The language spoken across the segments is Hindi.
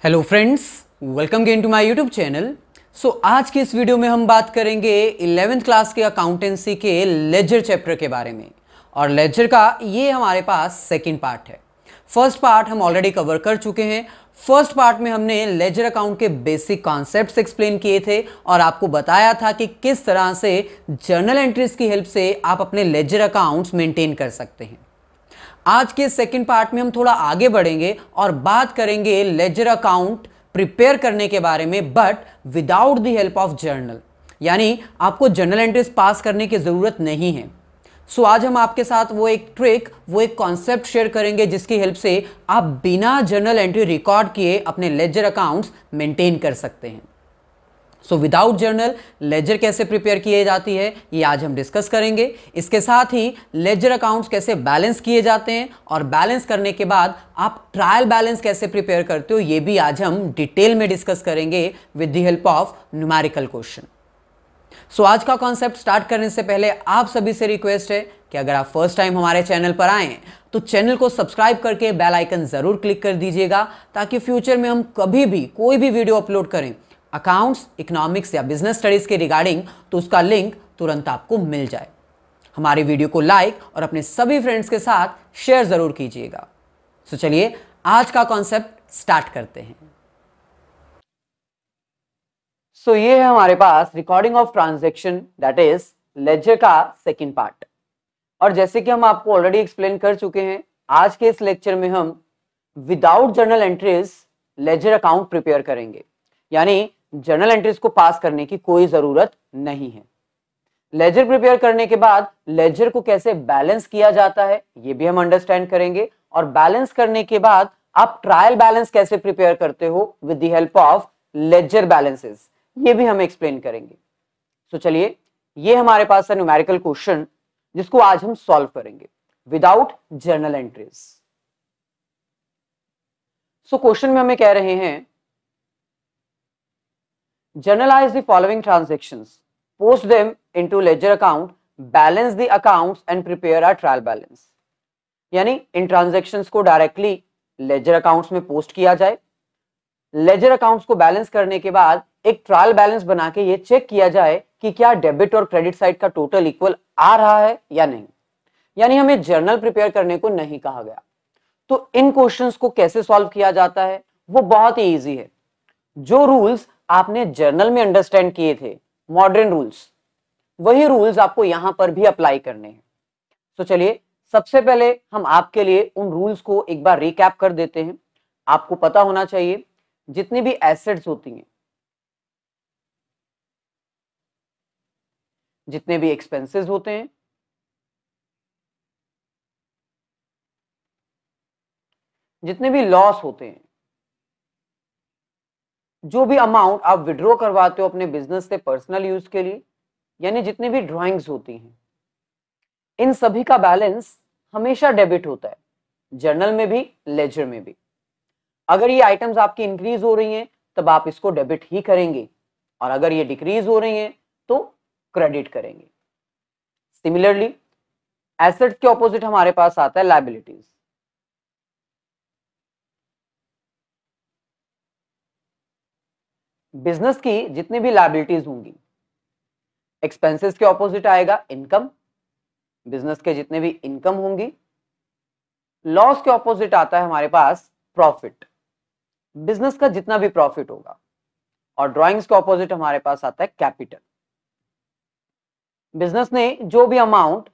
Hello friends, welcome again to my YouTube channel. आज की इस वीडियो में हम बात करेंगे 11th क्लास के अकाउंटेंसी के लेजर चैप्टर के बारे में। और लेजर का ये हमारे पास सेकंड पार्ट है। फर्स्ट पार्ट हम ऑलरेडी कवर कर चुके हैं। फर्स्ट पार्ट में हमने लेजर अकाउंट के बेसिक कॉन्सेप्ट्स एक्सप्लेन किए थे और आपको बताया था कि किस तरह से जर्नल एंट्रीज की हेल्प से आप अपने लेजर अकाउंट्स मेंटेन कर सकते हैं। आज के सेकंड पार्ट में हम थोड़ा आगे बढ़ेंगे और बात करेंगे लेजर अकाउंट प्रिपेयर करने के बारे में, but without the help of journal, यानी आपको जर्नल एंट्रीज पास करने की जरूरत नहीं है। आज हम आपके साथ वो एक ट्रिक, वो एक कॉन्सेप्ट शेयर करेंगे जिसकी हेल्प से आप बिना जर्नल एंट्री रिकॉर्ड किए अपने लेजर अकाउंट्स मेंटेन कर सकते हैं। विदाउट जर्नल लेजर कैसे प्रिपेयर किए जाती है ये आज हम डिस्कस करेंगे। इसके साथ ही लेजर अकाउंट्स कैसे बैलेंस किए जाते हैं और बैलेंस करने के बाद आप ट्रायल बैलेंस कैसे प्रिपेयर करते हो ये भी आज हम डिटेल में डिस्कस करेंगे with the help of numerical question. आज का कॉन्सेप्ट स्टार्ट करने से पहले आप सभी से रिक्वेस्ट है कि अगर आप फर्स्ट टाइम हमारे चैनल पर आए हैं तो चैनल को सब्सक्राइब करके बेल आइकन जरूर क्लिक कर दीजिएगा, ताकि फ्यूचर में हम कभी भी कोई भी वीडियो अपलोड करें अकाउंट्स, इकोनॉमिक्स या बिजनेस स्टडीज के रिगार्डिंग तो उसका लिंक तुरंत आपको मिल जाए। हमारी वीडियो को लाइक और अपने सभी फ्रेंड्स के साथ शेयर जरूर कीजिएगा। चलिए आज का कॉन्सेप्ट स्टार्ट करते हैं। ये है हमारे पास recording of transaction, that is ledger का सेकंड पार्ट। और जैसे कि हम आपको ऑलरेडी एक्सप्लेन कर चुके हैं, आज के इस लेक्चर में हम without journal entries ledger account prepare करेंगे, यानी जर्नल एंट्रीज को पास करने की कोई जरूरत नहीं है। लेजर प्रिपेयर करने के बाद लेजर को कैसे बैलेंस किया जाता है ये भी हम अंडरस्टैंड करेंगे, और बैलेंस करने के बाद आप ट्रायल बैलेंस कैसे प्रिपेयर करते हो with the help of ledger balances ये भी हम एक्सप्लेन करेंगे। चलिए, ये हमारे पास है न्यूमेरिकल क्वेश्चन जिसको आज हम सॉल्व करेंगे विदाउट जर्नल एंट्रीज। क्वेश्चन में हमें कह रहे हैं journalize the following transactions, post them into ledger account, balance the accounts and prepare a trial balance। यानी इन ट्रांजैक्शंस को डायरेक्टली लेजर अकाउंट्स में पोस्ट किया जाए, लेजर अकाउंट्स को बैलेंस करने के बाद एक ट्रायल बैलेंस बना के ये चेक किया जाए कि क्या डेबिट और क्रेडिट साइड का टोटल इक्वल आ रहा है या नहीं। यानी हमें जर्नल प्रिपेयर करने को नहीं कहा गया। तो इन क्वेश्चंस को कैसे सॉल्व किया जाता है वो बहुत ही ईजी है। जो रूल्स आपने जर्नल में अंडरस्टैंड किए थे, मॉडर्न रूल्स, वही रूल्स आपको यहां पर भी अप्लाई करने हैं। तो चलिए, सबसे पहले हम आपके लिए उन रूल्स को एक बार रिकैप कर देते हैं। आपको पता होना चाहिए जितनी भी एसेट्स होती हैं, जितने भी एक्सपेंसेस होते हैं, जितने भी लॉस होते हैं, जो भी अमाउंट आप विड्रॉ करवाते हो अपने बिजनेस से पर्सनल यूज के लिए, यानी जितने भी ड्राइंग्स होती हैं, इन सभी का बैलेंस हमेशा डेबिट होता है, जर्नल में भी लेजर में भी। अगर ये आइटम्स आपकी इंक्रीज हो रही हैं तब आप इसको डेबिट ही करेंगे, और अगर ये डिक्रीज हो रही हैं तो क्रेडिट करेंगे। सिमिलरली एसेट्स के ऑपोजिट हमारे पास आता है लायबिलिटीज। बिजनेस की जितनी भी लायबिलिटीज होंगी, एक्सपेंसेस के ऑपोजिट आएगा इनकम, बिजनेस के जितने भी इनकम होंगी। लॉस के ऑपोजिट आता है हमारे पास प्रॉफिट, बिजनेस का जितना भी प्रॉफिट होगा। और ड्राइंग्स के ऑपोजिट हमारे पास आता है कैपिटल, बिजनेस ने जो भी अमाउंट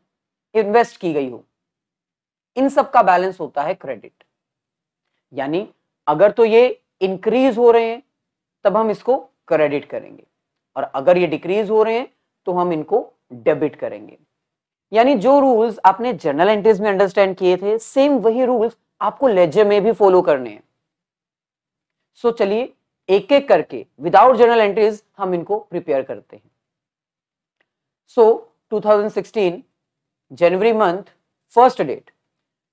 इन्वेस्ट की गई हो, इन सब का बैलेंस होता है क्रेडिट। यानी अगर तो ये इंक्रीज हो रहे हैं तब हम इसको क्रेडिट करेंगे, और अगर ये डिक्रीज हो रहे हैं तो हम इनको डेबिट करेंगे। यानी जो रूल्स आपने जर्नल एंट्रीज में अंडरस्टैंड किए थे, सेम वही रूल्स आपको लेजर में भी फॉलो करने हैं। चलिए एक एक करके विदाउट जर्नल एंट्रीज हम इनको प्रिपेयर करते हैं। 2016 January month, first date,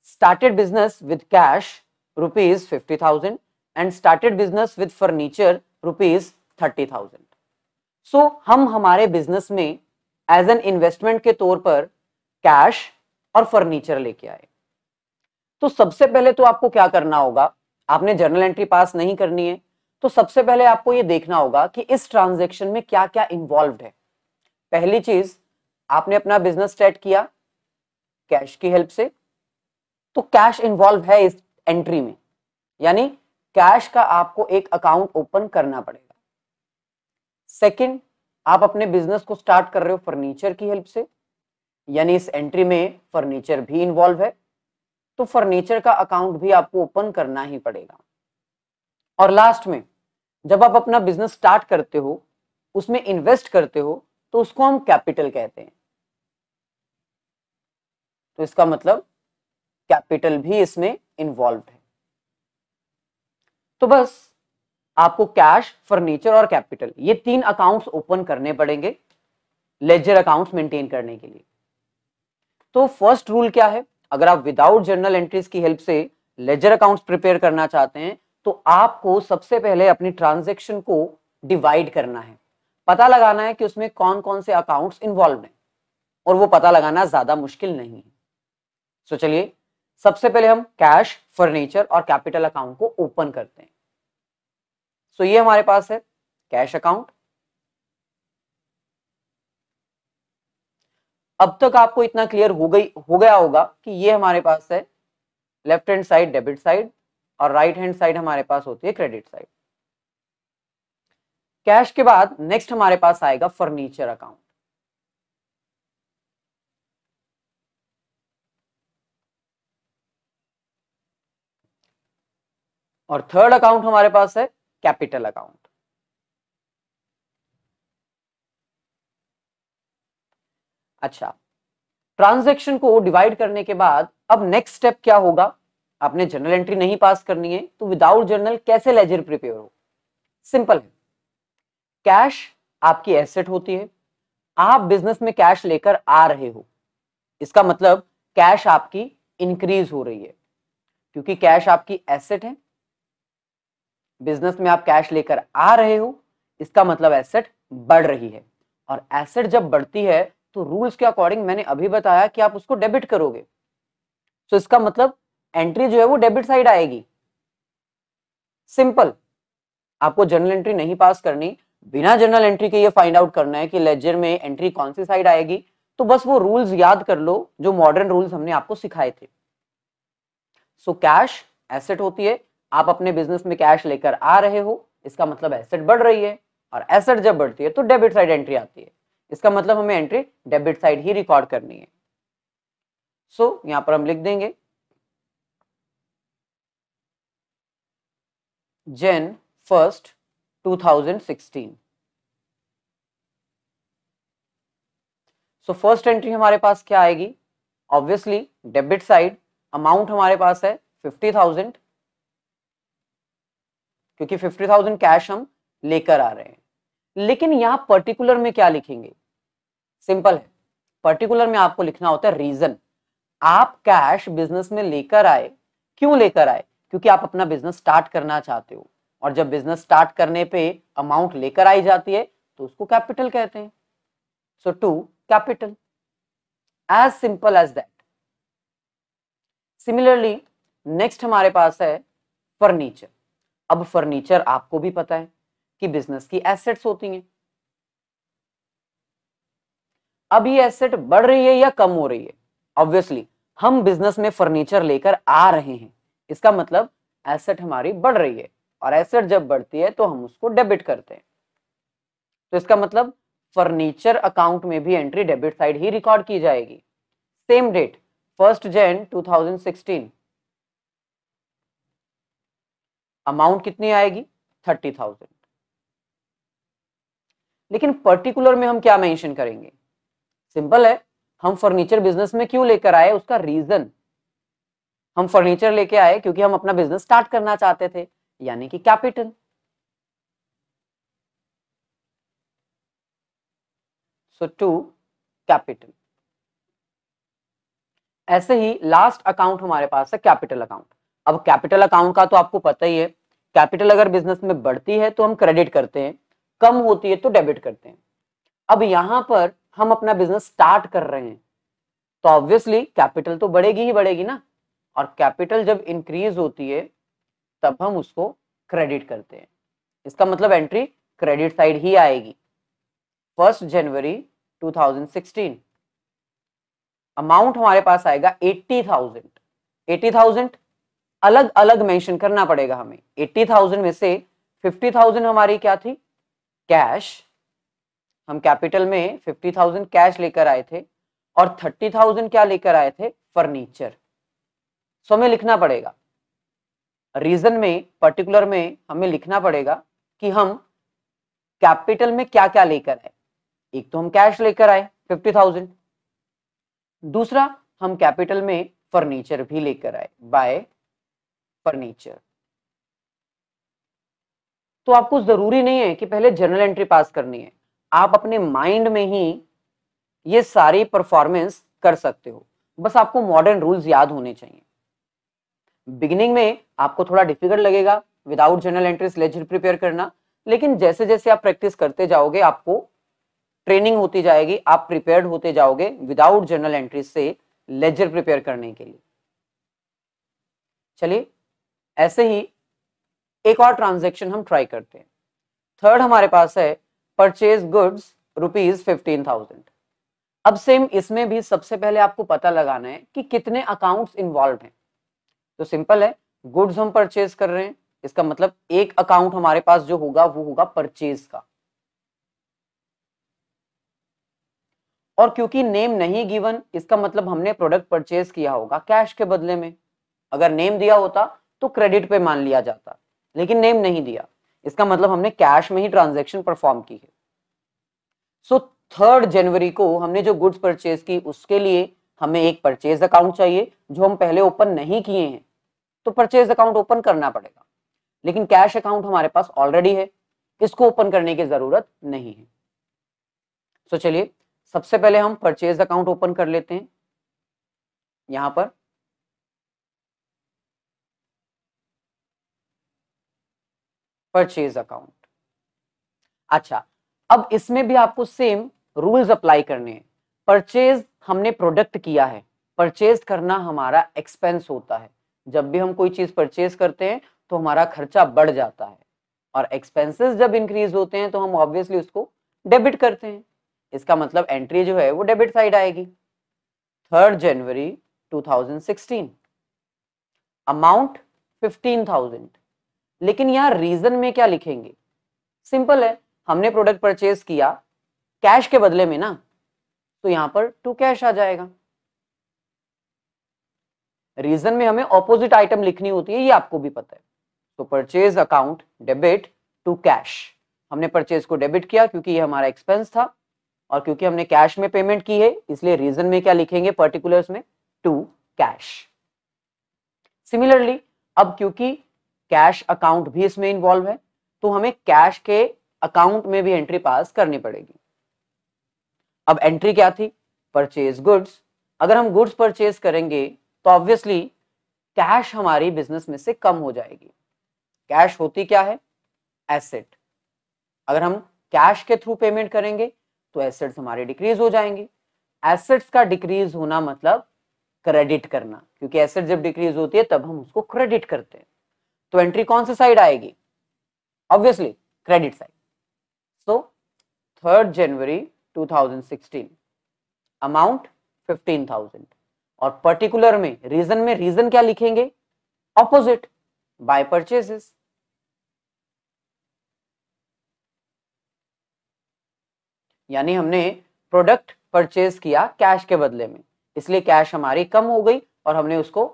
started business with cash ₹50,000 and started business with furniture ₹30,000। हम हमारे बिजनेस में एज एन इन्वेस्टमेंट के तौर पर कैश और फर्नीचर लेके आए। तो सबसे पहले तो आपको क्या करना होगा, आपने जर्नल एंट्री पास नहीं करनी है तो सबसे पहले आपको ये देखना होगा कि इस ट्रांजैक्शन में क्या क्या इन्वॉल्व्ड है। पहली चीज, आपने अपना बिजनेस स्टार्ट किया कैश की हेल्प से, तो कैश इन्वॉल्व है इस एंट्री में, यानी कैश का आपको एक अकाउंट ओपन करना पड़ेगा। सेकंड, आप अपने बिजनेस को स्टार्ट कर रहे हो फर्नीचर की हेल्प से, यानी इस एंट्री में फर्नीचर भी इन्वॉल्व है, तो फर्नीचर का अकाउंट भी आपको ओपन करना ही पड़ेगा। और लास्ट में, जब आप अपना बिजनेस स्टार्ट करते हो, उसमें इन्वेस्ट करते हो, तो उसको हम कैपिटल कहते हैं। तो इसका मतलब कैपिटल भी इसमें इन्वॉल्व है। तो बस आपको कैश, फर्नीचर और कैपिटल, ये 3 अकाउंट्स ओपन करने पड़ेंगे लेजर अकाउंट्स मेंटेन करने के लिए। तो फर्स्ट रूल क्या है, अगर आप विदाउट जर्नल एंट्रीज की हेल्प से लेजर अकाउंट्स प्रिपेयर करना चाहते हैं तो आपको सबसे पहले अपनी ट्रांजैक्शन को डिवाइड करना है, पता लगाना है कि उसमें कौन कौन से अकाउंट्स इन्वॉल्व हैं, और वो पता लगाना ज्यादा मुश्किल नहीं है। तो चलिए सबसे पहले हम कैश, फर्नीचर और कैपिटल अकाउंट को ओपन करते हैं। सो ये हमारे पास है कैश अकाउंट। अब तक आपको इतना क्लियर हो गया होगा कि ये हमारे पास है left hand side debit side और राइट हैंड साइड हमारे पास होती है क्रेडिट साइड। कैश के बाद नेक्स्ट हमारे पास आएगा फर्नीचर अकाउंट। और थर्ड अकाउंट हमारे पास है कैपिटल अकाउंट। अच्छा, ट्रांजैक्शन को डिवाइड करने के बाद अब नेक्स्ट स्टेप क्या होगा, आपने जर्नल एंट्री नहीं पास करनी है तो विदाउट जर्नल कैसे लेजर प्रिपेयर हो। सिंपल है, कैश आपकी एसेट होती है, आप बिजनेस में कैश लेकर आ रहे हो, इसका मतलब कैश आपकी इंक्रीज हो रही है, क्योंकि कैश आपकी एसेट है, बिजनेस में आप कैश लेकर आ रहे हो, इसका मतलब एसेट बढ़ रही है। और एसेट जब बढ़ती है तो रूल्स के अकॉर्डिंग मैंने अभी बताया कि आप उसको डेबिट करोगे, तो इसका मतलब एंट्री जो है वो डेबिट साइड आएगी। सिंपल, आपको जर्नल एंट्री नहीं पास करनी, बिना जर्नल एंट्री के ये फाइंड आउट करना है कि लेजर में एंट्री कौन सी साइड आएगी, तो बस वो रूल्स याद कर लो जो मॉडर्न रूल्स हमने आपको सिखाए थे। सो कैश एसेट होती है, आप अपने बिजनेस में कैश लेकर आ रहे हो, इसका मतलब एसेट बढ़ रही है, और एसेट जब बढ़ती है तो डेबिट साइड एंट्री आती है, इसका मतलब हमें एंट्री डेबिट साइड ही रिकॉर्ड करनी है। सो यहां पर हम लिख देंगे Jan 1st 2016। So first entry हमारे पास क्या आएगी, ऑब्वियसली डेबिट साइड, अमाउंट हमारे पास है 50,000, क्योंकि 50,000 कैश हम लेकर आ रहे हैं। लेकिन यहां पर्टिकुलर में क्या लिखेंगे, सिंपल है, पर्टिकुलर में आपको लिखना होता है रीजन। आप कैश बिजनेस में लेकर आए, क्यों लेकर आए, क्योंकि आप अपना बिजनेस स्टार्ट करना चाहते हो, और जब बिजनेस स्टार्ट करने पे अमाउंट लेकर आई जाती है तो उसको कैपिटल कहते हैं। So to capital, as simple as that. Similarly next हमारे पास है फर्नीचर। अब फर्नीचर आपको भी पता है कि बिजनेस की एसेट्स होती हैं। अब ये एसेट बढ़ रही है या कम हो रही है, ऑब्वियसली हम बिजनेस में फर्नीचर लेकर आ रहे हैं, इसका मतलब एसेट हमारी बढ़ रही है, और एसेट जब बढ़ती है तो हम उसको डेबिट करते हैं। तो इसका मतलब फर्नीचर अकाउंट में भी एंट्री डेबिट साइड ही रिकॉर्ड की जाएगी। Same date 1st Jan 2016, amount कितनी आएगी 30,000। लेकिन पर्टिकुलर में हम क्या मेंशन करेंगे, सिंपल है, हम फर्नीचर बिजनेस में क्यों लेकर आए उसका रीजन, हम फर्नीचर लेके आए क्योंकि हम अपना बिजनेस स्टार्ट करना चाहते थे, यानी कि कैपिटल। So to capital. ऐसे ही लास्ट अकाउंट हमारे पास है कैपिटल अकाउंट। अब कैपिटल अकाउंट का तो आपको पता ही है, कैपिटल अगर बिजनेस में बढ़ती है तो हम क्रेडिट करते हैं, कम होती है तो डेबिट करते हैं। अब यहां पर हम अपना बिजनेस स्टार्ट कर रहे हैं तो ऑब्वियसली कैपिटल तो बढ़ेगी ही बढ़ेगी ना, और कैपिटल जब इंक्रीज होती है तब हम उसको क्रेडिट करते हैं। इसका मतलब एंट्री क्रेडिट साइड ही आएगी। 1 जनवरी 2016 अमाउंट हमारे पास आएगा 80,000। 80,000 अलग अलग मेंशन करना पड़ेगा हमें। 80,000 में से 50,000 हमारी क्या थी, कैश। हम कैपिटल में 50,000 कैश लेकर आए थे और 30,000 क्या लेकर आए थे, फर्नीचर। सो हमें लिखना पड़ेगा, रीजन में पर्टिकुलर में हमें लिखना पड़ेगा कि हम कैपिटल में क्या क्या लेकर आए। एक तो हम कैश लेकर आए 50,000, दूसरा हम कैपिटल में फर्नीचर भी लेकर आए, बाय फर्नीचर। तो आपको जरूरी नहीं है कि पहले जर्नल एंट्री पास करनी है, आप अपने माइंड में ही ये सारी परफॉर्मेंस कर सकते हो, बस आपको मॉडर्न रूल्स याद होने चाहिए। बिगिनिंग में आपको थोड़ा डिफिकल्ट लगेगा without journal entries ledger prepare करना, लेकिन जैसे जैसे आप प्रैक्टिस करते जाओगे आपको ट्रेनिंग होती जाएगी, आप प्रिपेयर्ड होते जाओगे विदाउट जर्नल एंट्रीज से लेजर प्रिपेयर करने के लिए। चलिए ऐसे ही एक और ट्रांजैक्शन हम ट्राई करते हैं। थर्ड हमारे पास है परचेज गुड्स ₹15,000। अब सेम इसमें भी सबसे पहले आपको पता लगाना है कि कितने अकाउंट्स इन्वॉल्व हैं। तो सिंपल है, गुड्स हम परचेज कर रहे हैं, इसका मतलब एक अकाउंट हमारे पास जो होगा वो होगा परचेज का। और क्योंकि नेम नहीं गिवन, इसका मतलब हमने प्रोडक्ट परचेज किया होगा कैश के बदले में। अगर नेम दिया होता तो क्रेडिट पे मान लिया जाता, लेकिन नेम नहीं दिया, इसका मतलब हमने कैश में ही ट्रांजैक्शन परफॉर्म की है। सो 3 जनवरी को हमने जो गुड्स परचेज की उसके लिए हमें एक परचेज अकाउंट चाहिए जो हम पहले ओपन नहीं किए हैं, तो परचेज अकाउंट ओपन करना पड़ेगा। लेकिन कैश अकाउंट हमारे पास ऑलरेडी है, इसको ओपन करने की जरूरत नहीं है। सो चलिए सबसे पहले हम परचेज अकाउंट ओपन कर लेते हैं। यहां पर परचेज अकाउंट। अच्छा, अब इसमें भी आपको सेम रूल्स अप्लाई करने हैं। परचेज हमने प्रोडक्ट किया है, परचेज करना हमारा एक्सपेंस होता है। जब भी हम कोई चीज परचेज करते हैं तो हमारा खर्चा बढ़ जाता है, और एक्सपेंसेस जब इंक्रीज होते हैं तो हम ऑब्वियसली उसको डेबिट करते हैं। इसका मतलब एंट्री जो है वो डेबिट साइड आएगी। 3 जनवरी 2016 अमाउंट 15,000। लेकिन यहां रीजन में क्या लिखेंगे, सिंपल है, हमने प्रोडक्ट परचेज किया कैश के बदले में ना, तो यहां पर टू कैश आ जाएगा। रीजन में हमें ऑपोजिट आइटम लिखनी होती है, ये आपको भी पता है। तो purchase account debit to cash, हमने परचेज को डेबिट किया क्योंकि ये हमारा एक्सपेंस था, और क्योंकि हमने कैश में पेमेंट की है इसलिए रीजन में क्या लिखेंगे, पर्टिकुलर्स में टू कैश। सिमिलरली अब क्योंकि कैश अकाउंट भी इसमें इन्वॉल्व है तो हमें कैश के अकाउंट में भी एंट्री पास करनी पड़ेगी। अब एंट्री क्या थी, परचेज गुड्स। अगर हम गुड्स परचेज करेंगे तो ऑब्वियसली कैश हमारी बिजनेस में से कम हो जाएगी। कैश होती क्या है, एसेट। अगर हम कैश के थ्रू पेमेंट करेंगे तो एसेट्स हमारे डिक्रीज हो जाएंगे। एसेट्स का डिक्रीज होना मतलब क्रेडिट करना, क्योंकि एसेट जब डिक्रीज होती है तब हम उसको क्रेडिट करते हैं। तो एंट्री कौन सी साइड आएगी, ऑब्वियसली क्रेडिट साइड। सो 3 जनवरी 2016 अमाउंट 15,000, और पर्टिकुलर में रीजन क्या लिखेंगे, ऑपोजिट, बाय परचेजेस। यानी हमने प्रोडक्ट परचेज किया कैश के बदले में, इसलिए कैश हमारी कम हो गई और हमने उसको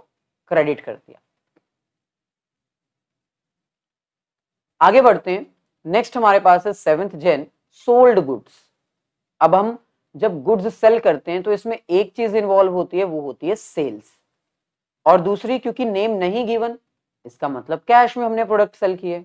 क्रेडिट कर दिया। आगे बढ़ते हैं। नेक्स्ट हमारे पास है 7 जन सोल्ड गुड्स। अब हम जब गुड्स सेल करते हैं तो इसमें एक चीज इन्वॉल्व होती है, वो होती है सेल्स, और दूसरी क्योंकि नेम नहीं गिवन, इसका मतलब कैश में हमने प्रोडक्ट सेल किए।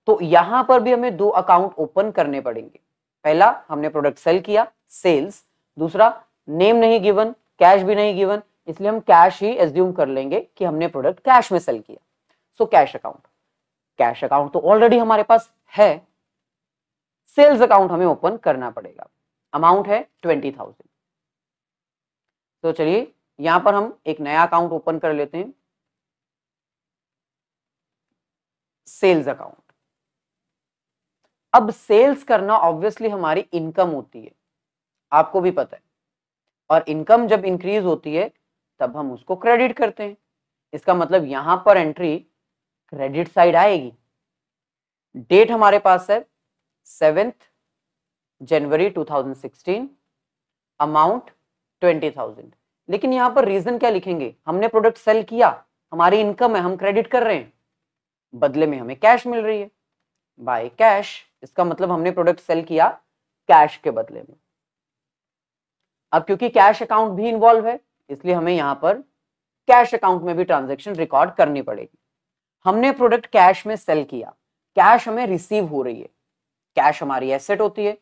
तो यहां पर भी हमें 2 अकाउंट ओपन करने पड़ेंगे। पहला हमने प्रोडक्ट सेल किया सेल्स, दूसरा नेम नहीं गिवन, कैश भी नहीं गिवन, इसलिए हम कैश ही एज्यूम कर लेंगे कि हमने प्रोडक्ट कैश में सेल किया। So cash account, cash account तो ऑलरेडी हमारे पास है, सेल्स अकाउंट हमें ओपन करना पड़ेगा। अमाउंट है 20,000। तो चलिए यहां पर हम एक नया अकाउंट ओपन कर लेते हैं। Sales account. अब सेल्स करना ऑब्वियसली हमारी इनकम होती है, आपको भी पता है, और इनकम जब इंक्रीज होती है तब हम उसको क्रेडिट करते हैं। इसका मतलब यहां पर एंट्री क्रेडिट साइड आएगी। डेट हमारे पास है 7 जनवरी 2016, अमाउंट 20,000। लेकिन यहां पर रीजन क्या लिखेंगे? हमने प्रोडक्ट सेल किया, हमारी इनकम है, हम क्रेडिट कर रहे हैं, बदले में हमें कैश मिल रही है, बाय कैश। इसका मतलब हमने प्रोडक्ट सेल किया कैश के बदले में। अब क्योंकि कैश अकाउंट भी इन्वॉल्व है, इसलिए हमें यहां पर कैश अकाउंट में भी ट्रांजैक्शन रिकॉर्ड करनी पड़ेगी। हमने प्रोडक्ट कैश में सेल किया, कैश हमें रिसीव हो रही है, कैश हमारी एसेट होती है,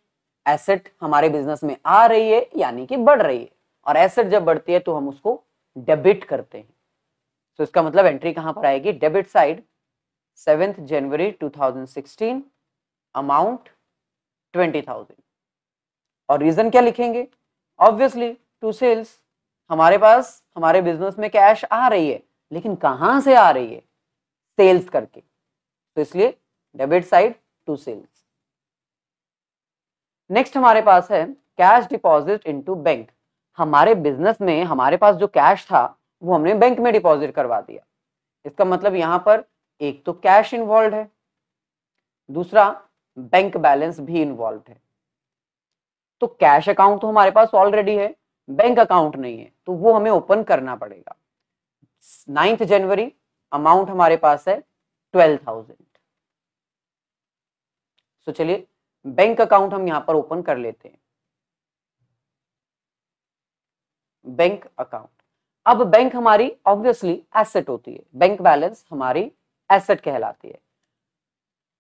एसेट हमारे बिजनेस में आ रही है यानी कि बढ़ रही है, और एसेट जब बढ़ती है तो हम उसको डेबिट करते हैं। तो इसका मतलब एंट्री कहां पर आएगी? डेबिट साइड, 7 जनवरी 2016, अमाउंट 20,000। और रीजन क्या लिखेंगे? Obviously to sales. हमारे पास हमारे बिजनेस में कैश आ रही है, लेकिन कहां से आ रही है? सेल्स करके, तो इसलिए debit side to sales. Next हमारे पास है कैश डिपॉजिट इनटू बैंक। हमारे बिजनेस में हमारे पास जो कैश था वो हमने बैंक में डिपॉजिट करवा दिया। इसका मतलब यहां पर एक तो कैश इन्वॉल्व है, दूसरा बैंक बैलेंस भी इन्वॉल्व है। तो कैश अकाउंट तो हमारे पास ऑलरेडी है, बैंक अकाउंट नहीं है, तो वो हमें ओपन करना पड़ेगा। 9 जनवरी, अमाउंट हमारे पास है 12,000। तो चलिए बैंक अकाउंट हम यहां पर ओपन कर लेते हैं। बैंक अकाउंट, अब बैंक हमारी ऑब्वियसली एसेट होती है, बैंक बैलेंस हमारी एसेट कहलाती है।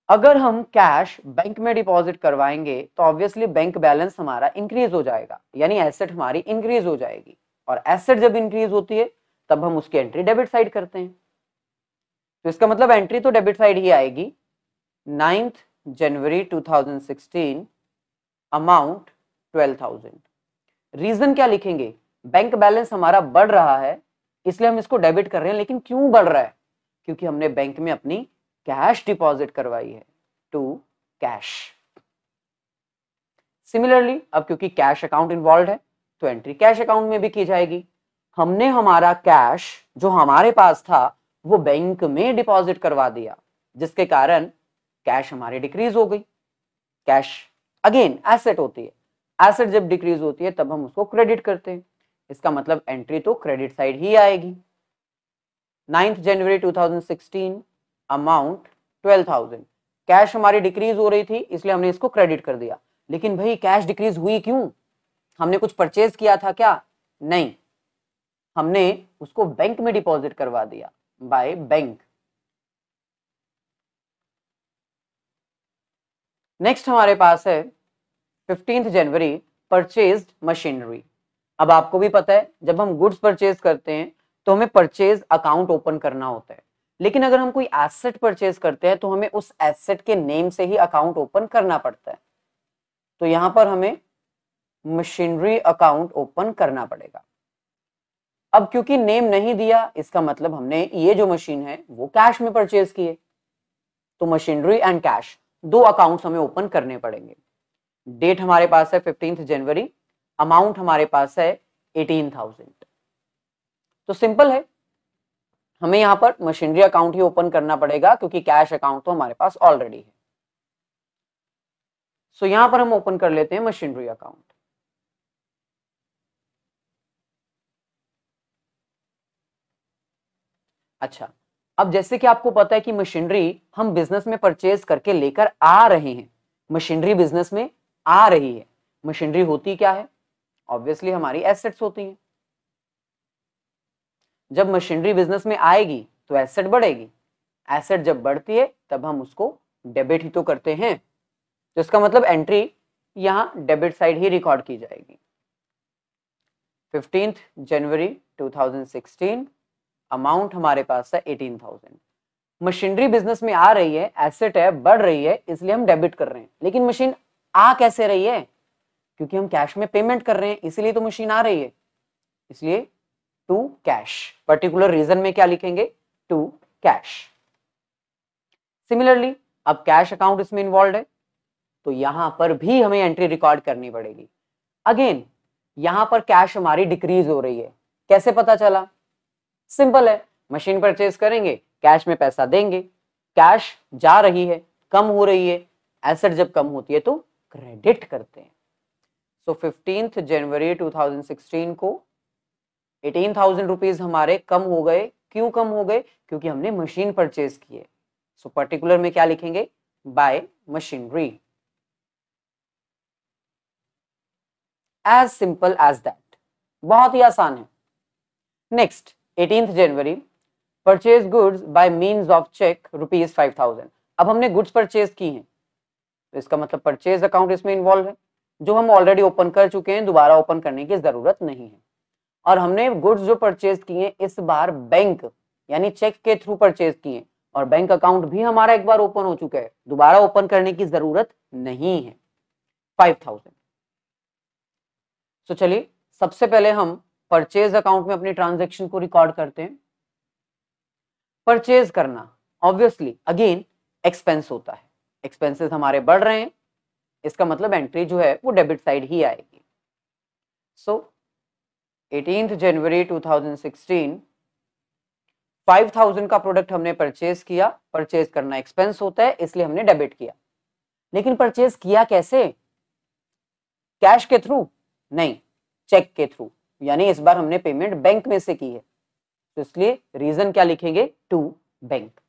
अगर हम कैश बैंक में डिपॉजिट करवाएंगे तो ऑब्वियसली बैंक बैलेंस हमारा इंक्रीज हो जाएगा, यानी एसेट हमारी इंक्रीज हो जाएगी, और एसेट जब इंक्रीज होती है तब हम उसकी एंट्री डेबिट साइड करते हैं। तो इसका मतलब एंट्री तो डेबिट साइड ही आएगी। 9 जनवरी 2016, अमाउंट 12,000। रीजन क्या लिखेंगे? बैंक बैलेंस हमारा बढ़ रहा है, इसलिए हम इसको डेबिट कर रहे हैं। लेकिन क्यों बढ़ रहा है? क्योंकि हमने बैंक में अपनी कैश डिपॉजिट करवाई है, टू कैश। सिमिलरली अब क्योंकि कैश अकाउंट इन्वॉल्व है तो एंट्री कैश अकाउंट में भी की जाएगी। हमने हमारा कैश जो हमारे पास था वो बैंक में डिपॉजिट करवा दिया, जिसके कारण कैश हमारी डिक्रीज हो गई। कैश अगेन एसेट होती है, एसेट जब डिक्रीज होती है तब हम उसको क्रेडिट करते हैं। इसका मतलब एंट्री तो क्रेडिट साइड ही आएगी। 9 जनवरी 2016, अमाउंट 12,000। कैश हमारी डिक्रीज हो रही थी इसलिए हमने इसको क्रेडिट कर दिया। लेकिन भाई कैश डिक्रीज हुई क्यों? हमने कुछ परचेज किया था क्या? नहीं, हमने उसको बैंक में डिपॉजिट करवा दिया, बाय बैंक। नेक्स्ट हमारे पास है 15 जनवरी, परचेज्ड मशीनरी। अब आपको भी पता है जब हम गुड्स परचेज करते हैं तो हमें परचेज अकाउंट ओपन करना होता है, लेकिन अगर हम कोई एसेट परचेज करते हैं तो हमें उस एसेट के नेम से ही अकाउंट ओपन करना पड़ता है। तो यहां पर हमें मशीनरी अकाउंट ओपन करना पड़ेगा। अब क्योंकि नेम नहीं दिया, इसका मतलब हमने ये जो मशीन है वो कैश में परचेज की है, तो मशीनरी एंड कैश दो अकाउंट्स हमें ओपन करने पड़ेंगे। डेट हमारे पास है 15 जनवरी, अमाउंट हमारे पास है 18,000। तो सिंपल है, हमें यहां पर मशीनरी अकाउंट ही ओपन करना पड़ेगा क्योंकि कैश अकाउंट तो हमारे पास ऑलरेडी है। सो यहां पर हम ओपन कर लेते हैं मशीनरी अकाउंट। अच्छा, अब जैसे कि आपको पता है कि मशीनरी हम बिजनेस में परचेज करके लेकर आ रहे हैं, मशीनरी बिजनेस में आ रही है। मशीनरी होती क्या है? ऑब्वियसली हमारी एसेट्स होती हैं। जब मशीनरी बिजनेस में आएगी तो एसेट बढ़ेगी, एसेट जब बढ़ती है तब हम उसको डेबिट ही तो करते हैं। तो इसका मतलब एंट्री यहां डेबिट साइड ही रिकॉर्ड की जाएगी। 15 जनवरी 2016, अमाउंट हमारे पास है 18,000। मशीनरी बिजनेस में आ रही है, एसेट है, बढ़ रही है, इसलिए हम डेबिट कर रहे हैं। लेकिन मशीन आ कैसे रही है? क्योंकि हम कैश में पेमेंट कर रहे हैं, इसलिए तो मशीन आ रही है, इसलिए टू कैश। पर्टिकुलर रीजन में क्या लिखेंगे? To cash. सिमिलरली अब कैश अकाउंट इसमें इन्वॉल्व है, तो यहां पर भी हमें एंट्री रिकॉर्ड करनी पड़ेगी। अगेन यहां पर कैश हमारी डिक्रीज हो रही है, कैसे पता चला? सिंपल है, मशीन परचेज करेंगे, कैश में पैसा देंगे, कैश जा रही है, कम हो रही है, एसेट जब कम होती है तो क्रेडिट करते हैं। सो 15 जनवरी 2016 को 18,000 रुपीज हमारे कम हो गए। क्यों कम हो गए? क्योंकि हमने मशीन परचेज की है। सो पर्टिकुलर में क्या लिखेंगे? By machinery. As simple as that, बहुत ही आसान है। Next 18 January purchase goods by means of cheque rupees 5,000। अब हमने गुड्स परचेज की हैं, तो इसका मतलब परचेज अकाउंट इसमें इन्वॉल्व है, जो हम ऑलरेडी ओपन कर चुके हैं, दोबारा ओपन करने की जरूरत नहीं है। और हमने गुड्स जो परचेज किए इस बार बैंक यानी चेक के थ्रू परचेज किए, और बैंक अकाउंट भी हमारा एक बार ओपन हो चुका है, दोबारा ओपन करने की जरूरत नहीं है। 5,000। तो चलिए सबसे पहले हम परचेज अकाउंट में अपनी ट्रांजैक्शन को रिकॉर्ड करते हैं। परचेज करना ऑब्वियसली अगेन एक्सपेंस होता है, एक्सपेंसेस हमारे बढ़ रहे हैं, इसका मतलब एंट्री जो है वो डेबिट साइड ही आएगी। सो 18 जनवरी 2016 5,000 का प्रोडक्ट हमने परचेज किया, परचेज करना एक्सपेंस होता है इसलिए हमने डेबिट किया। लेकिन परचेज किया कैसे? कैश के थ्रू नहीं, चेक के थ्रू, यानी इस बार हमने पेमेंट बैंक में से की है, तो इसलिए रीजन क्या लिखेंगे? To bank.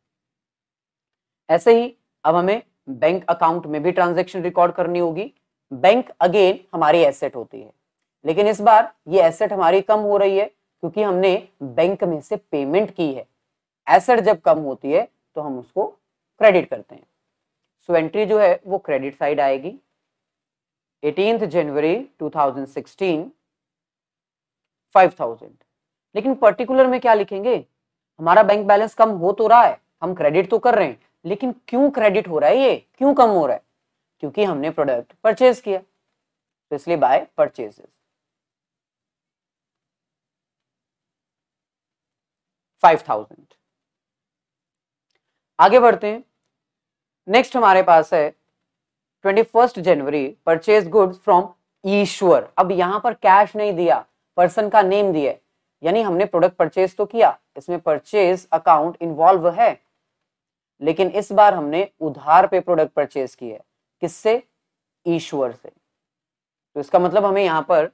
ऐसे ही अब हमें बैंक अकाउंट में भी ट्रांजैक्शन रिकॉर्ड करनी होगी। बैंक अगेन हमारी एसेट होती है, लेकिन इस बार ये एसेट हमारी कम हो रही है क्योंकि हमने बैंक में से पेमेंट की है। एसेट जब कम होती है तो हम उसको क्रेडिट करते हैं। सो एंट्री जो है वो क्रेडिट साइड आएगी। 18 जनवरी 2016 5,000। लेकिन पर्टिकुलर में क्या लिखेंगे? हमारा बैंक बैलेंस कम हो तो रहा है, हम क्रेडिट तो कर रहे हैं, लेकिन क्यों क्रेडिट हो रहा है, ये क्यों कम हो रहा है? क्योंकि हमने प्रोडक्ट परचेज किया, तो इसलिए बाय परचेजेस। 5,000। आगे बढ़ते हैं। नेक्स्ट हमारे पास है 21 जनवरी परचेज गुड्स फ्रॉम ईश्वर। अब यहां पर कैश नहीं दिया, पर्सन का नेम दिया, यानी हमने प्रोडक्ट परचेज तो किया, इसमें परचेज अकाउंट इन्वॉल्व है, लेकिन इस बार हमने उधार पे प्रोडक्ट परचेज किया है। किससे? ईश्वर से। तो इसका मतलब हमें यहां पर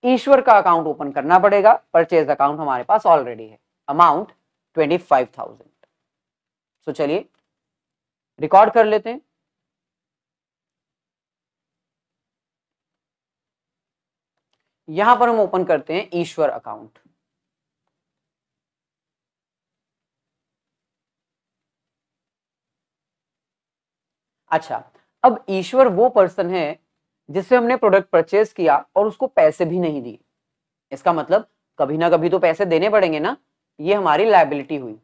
ईश्वर का अकाउंट ओपन करना पड़ेगा। परचेज अकाउंट हमारे पास ऑलरेडी है, अमाउंट 25,000। तो चलिए रिकॉर्ड कर लेते हैं। यहां पर हम ओपन करते हैं ईश्वर अकाउंट। अच्छा, अब ईश्वर वो पर्सन है जिससे हमने प्रोडक्ट परचेज किया और उसको पैसे भी नहीं दिए। इसका मतलब कभी ना कभी तो पैसे देने पड़ेंगे ना, ये हमारी लायबिलिटी हुई।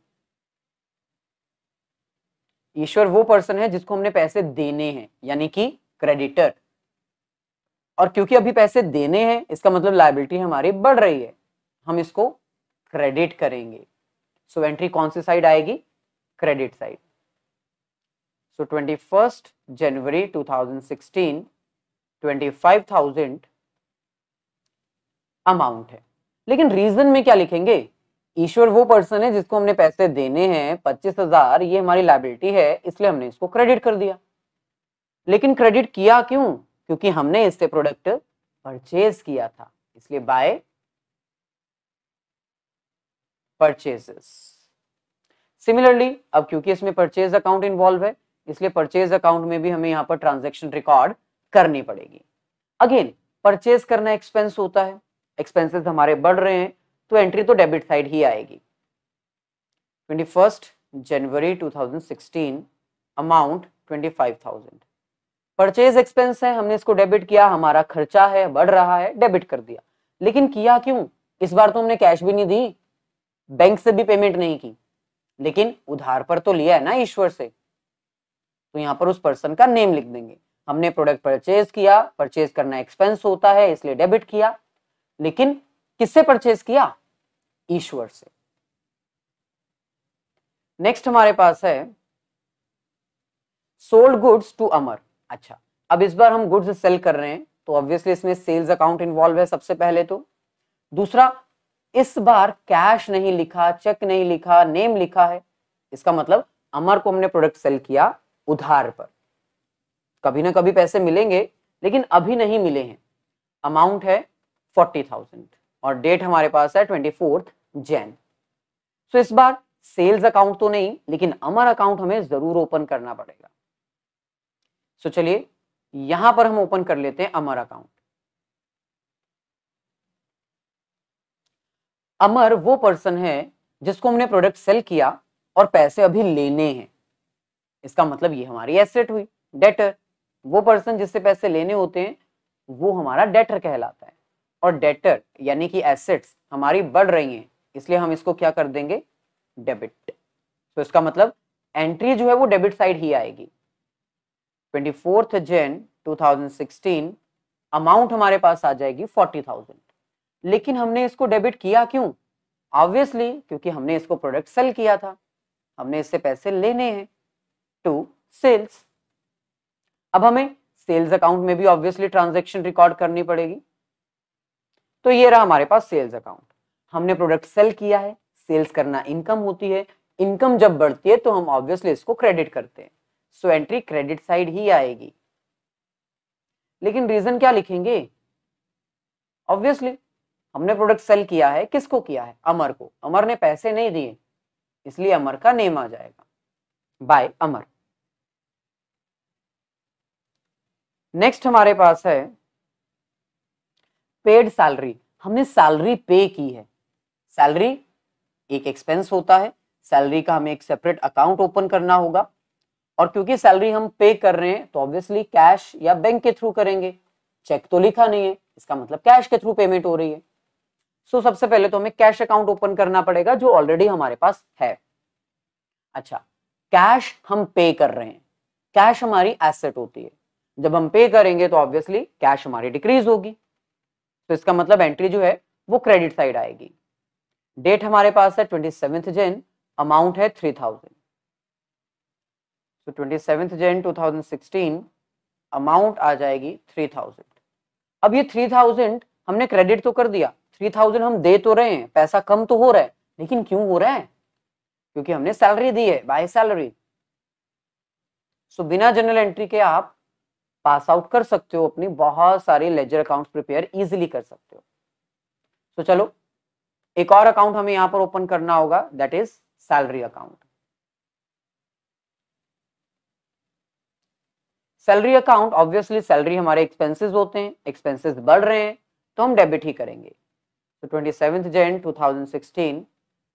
ईश्वर वो पर्सन है जिसको हमने पैसे देने हैं, यानी कि क्रेडिटर। और क्योंकि अभी पैसे देने हैं इसका मतलब लायबिलिटी हमारी बढ़ रही है, हम इसको क्रेडिट करेंगे। सो एंट्री कौन सी साइड आएगी? Credit side. So 21 January 2016 25,000 amount है। लेकिन रीजन में क्या लिखेंगे? ईश्वर वो पर्सन है जिसको हमने पैसे देने हैं 25,000, ये हमारी लायबिलिटी है इसलिए हमने इसको क्रेडिट कर दिया। लेकिन क्रेडिट किया क्यों? क्योंकि हमने इससे प्रोडक्ट परचेज किया था, इसलिए बाय परचेजेस। सिमिलरली अब क्योंकि इसमें परचेज अकाउंट इन्वॉल्व है इसलिए परचेज अकाउंट में भी हमें यहां पर ट्रांजैक्शन रिकॉर्ड करनी पड़ेगी। अगेन परचेज करना एक्सपेंस होता है, एक्सपेंसेस हमारे बढ़ रहे हैं तो एंट्री तो डेबिट साइड ही आएगी। 21 जनवरी 2016 अमाउंट 25,000। परचेज एक्सपेंस है, हमने इसको डेबिट किया, हमारा खर्चा है बढ़ रहा है, डेबिट कर दिया। लेकिन किया क्यों? इस बार तो हमने कैश भी नहीं दी, बैंक से भी पेमेंट नहीं की, लेकिन उधार पर तो लिया है ना ईश्वर से, तो यहां पर उस पर्सन का नेम लिख देंगे। हमने प्रोडक्ट परचेज किया, परचेज करना एक्सपेंस होता है इसलिए डेबिट किया, लेकिन किससे परचेज किया? ईश्वर से। नेक्स्ट हमारे पास है सोल्ड गुड्स टू अमर। अच्छा, अब इस बार हम गुड्स सेल कर रहे हैं तो ऑब्वियसली इसमें सेल्स अकाउंट इन्वॉल्व है सबसे पहले तो। दूसरा, इस बार कैश नहीं लिखा, चेक नहीं लिखा, नेम लिखा है। इसका मतलब अमर को हमने प्रोडक्ट सेल किया उधार पर। कभी ना कभी पैसे मिलेंगे लेकिन अभी नहीं मिले हैं। अमाउंट है 40,000 और डेट हमारे पास है 24 जैन। तो इस बार सेल्स अकाउंट तो नहीं लेकिन अमर अकाउंट हमें जरूर ओपन करना पड़ेगा। तो चलिए यहां पर हम ओपन कर लेते हैं अमर अकाउंट। अमर वो पर्सन है जिसको हमने प्रोडक्ट सेल किया और पैसे अभी लेने हैं। इसका मतलब ये हमारी एसेट हुई। डेटर, वो पर्सन जिससे पैसे लेने होते हैं वो हमारा डेटर कहलाता है। और डेटर यानी कि एसेट्स हमारी बढ़ रही हैं, इसलिए हम इसको क्या कर देंगे, डेबिट। तो इसका मतलब एंट्री जो है वो डेबिट साइड ही आएगी। 24 जैन 2016 अमाउंट हमारे पास आ जाएगी 40,000। लेकिन हमने इसको डेबिट किया क्यों? ऑब्वियसली क्योंकि हमने इसको प्रोडक्ट सेल किया था, हमने इससे पैसे लेने हैं टू सेल्स। अब हमें सेल्स अकाउंट में भी ऑब्वियसली ट्रांजैक्शन रिकॉर्ड करनी पड़ेगी। तो ये रहा हमारे पास सेल्स अकाउंट। हमने प्रोडक्ट सेल किया है, सेल्स करना इनकम होती है, इनकम जब बढ़ती है तो हम ऑब्वियसली इसको क्रेडिट करते हैं। सो एंट्री क्रेडिट साइड ही आएगी। लेकिन रीजन क्या लिखेंगे? ऑब्वियसली हमने प्रोडक्ट सेल किया है, किसको किया है? अमर को। अमर ने पैसे नहीं दिए इसलिए अमर का नेम आ जाएगा, बाय अमर। नेक्स्ट हमारे पास है पेड सैलरी। हमने सैलरी पे की है। सैलरी एक एक्सपेंस होता है, सैलरी का हमें एक सेपरेट अकाउंट ओपन करना होगा। और क्योंकि सैलरी हम पे कर रहे हैं तो ऑब्वियसली कैश या बैंक के थ्रू करेंगे। चेक तो लिखा नहीं है, इसका मतलब कैश के थ्रू पेमेंट हो रही है। सो सबसे पहले तो हमें कैश अकाउंट ओपन करना पड़ेगा जो ऑलरेडी हमारे पास है। अच्छा, कैश हम पे कर रहे हैं, कैश हमारी एसेट होती है। जब हम पे करेंगे तो ऑब्वियसली कैश हमारी डिक्रीज होगी, तो इसका मतलब एंट्री जो है वो क्रेडिट साइड आएगी। डेट हमारे पास है 27 जैन, अमाउंट है 3,000। तो 27 जैन 2016 अमाउंट आ जाएगी 3,000। अब ये 3,000 हमने क्रेडिट तो कर दिया, 3,000 हम दे तो रहे हैं, पैसा कम तो हो रहा है, लेकिन क्यों हो रहा है? क्योंकि हमने सैलरी दी है, बाय सैलरी। सो बिना जनरल एंट्री के आप पास आउट कर सकते हो, अपनी बहुत सारी लेजर अकाउंट्स प्रिपेयर इजीली कर सकते हो। तो चलो एक और अकाउंट हमें यहां पर ओपन करना होगा, that is salary account. Salary account, obviously salary हमारे एक्सपेंसेस होते हैं, एक्सपेंसेस बढ़ रहे हैं तो हम डेबिट ही करेंगे। तो 27 जैन 2016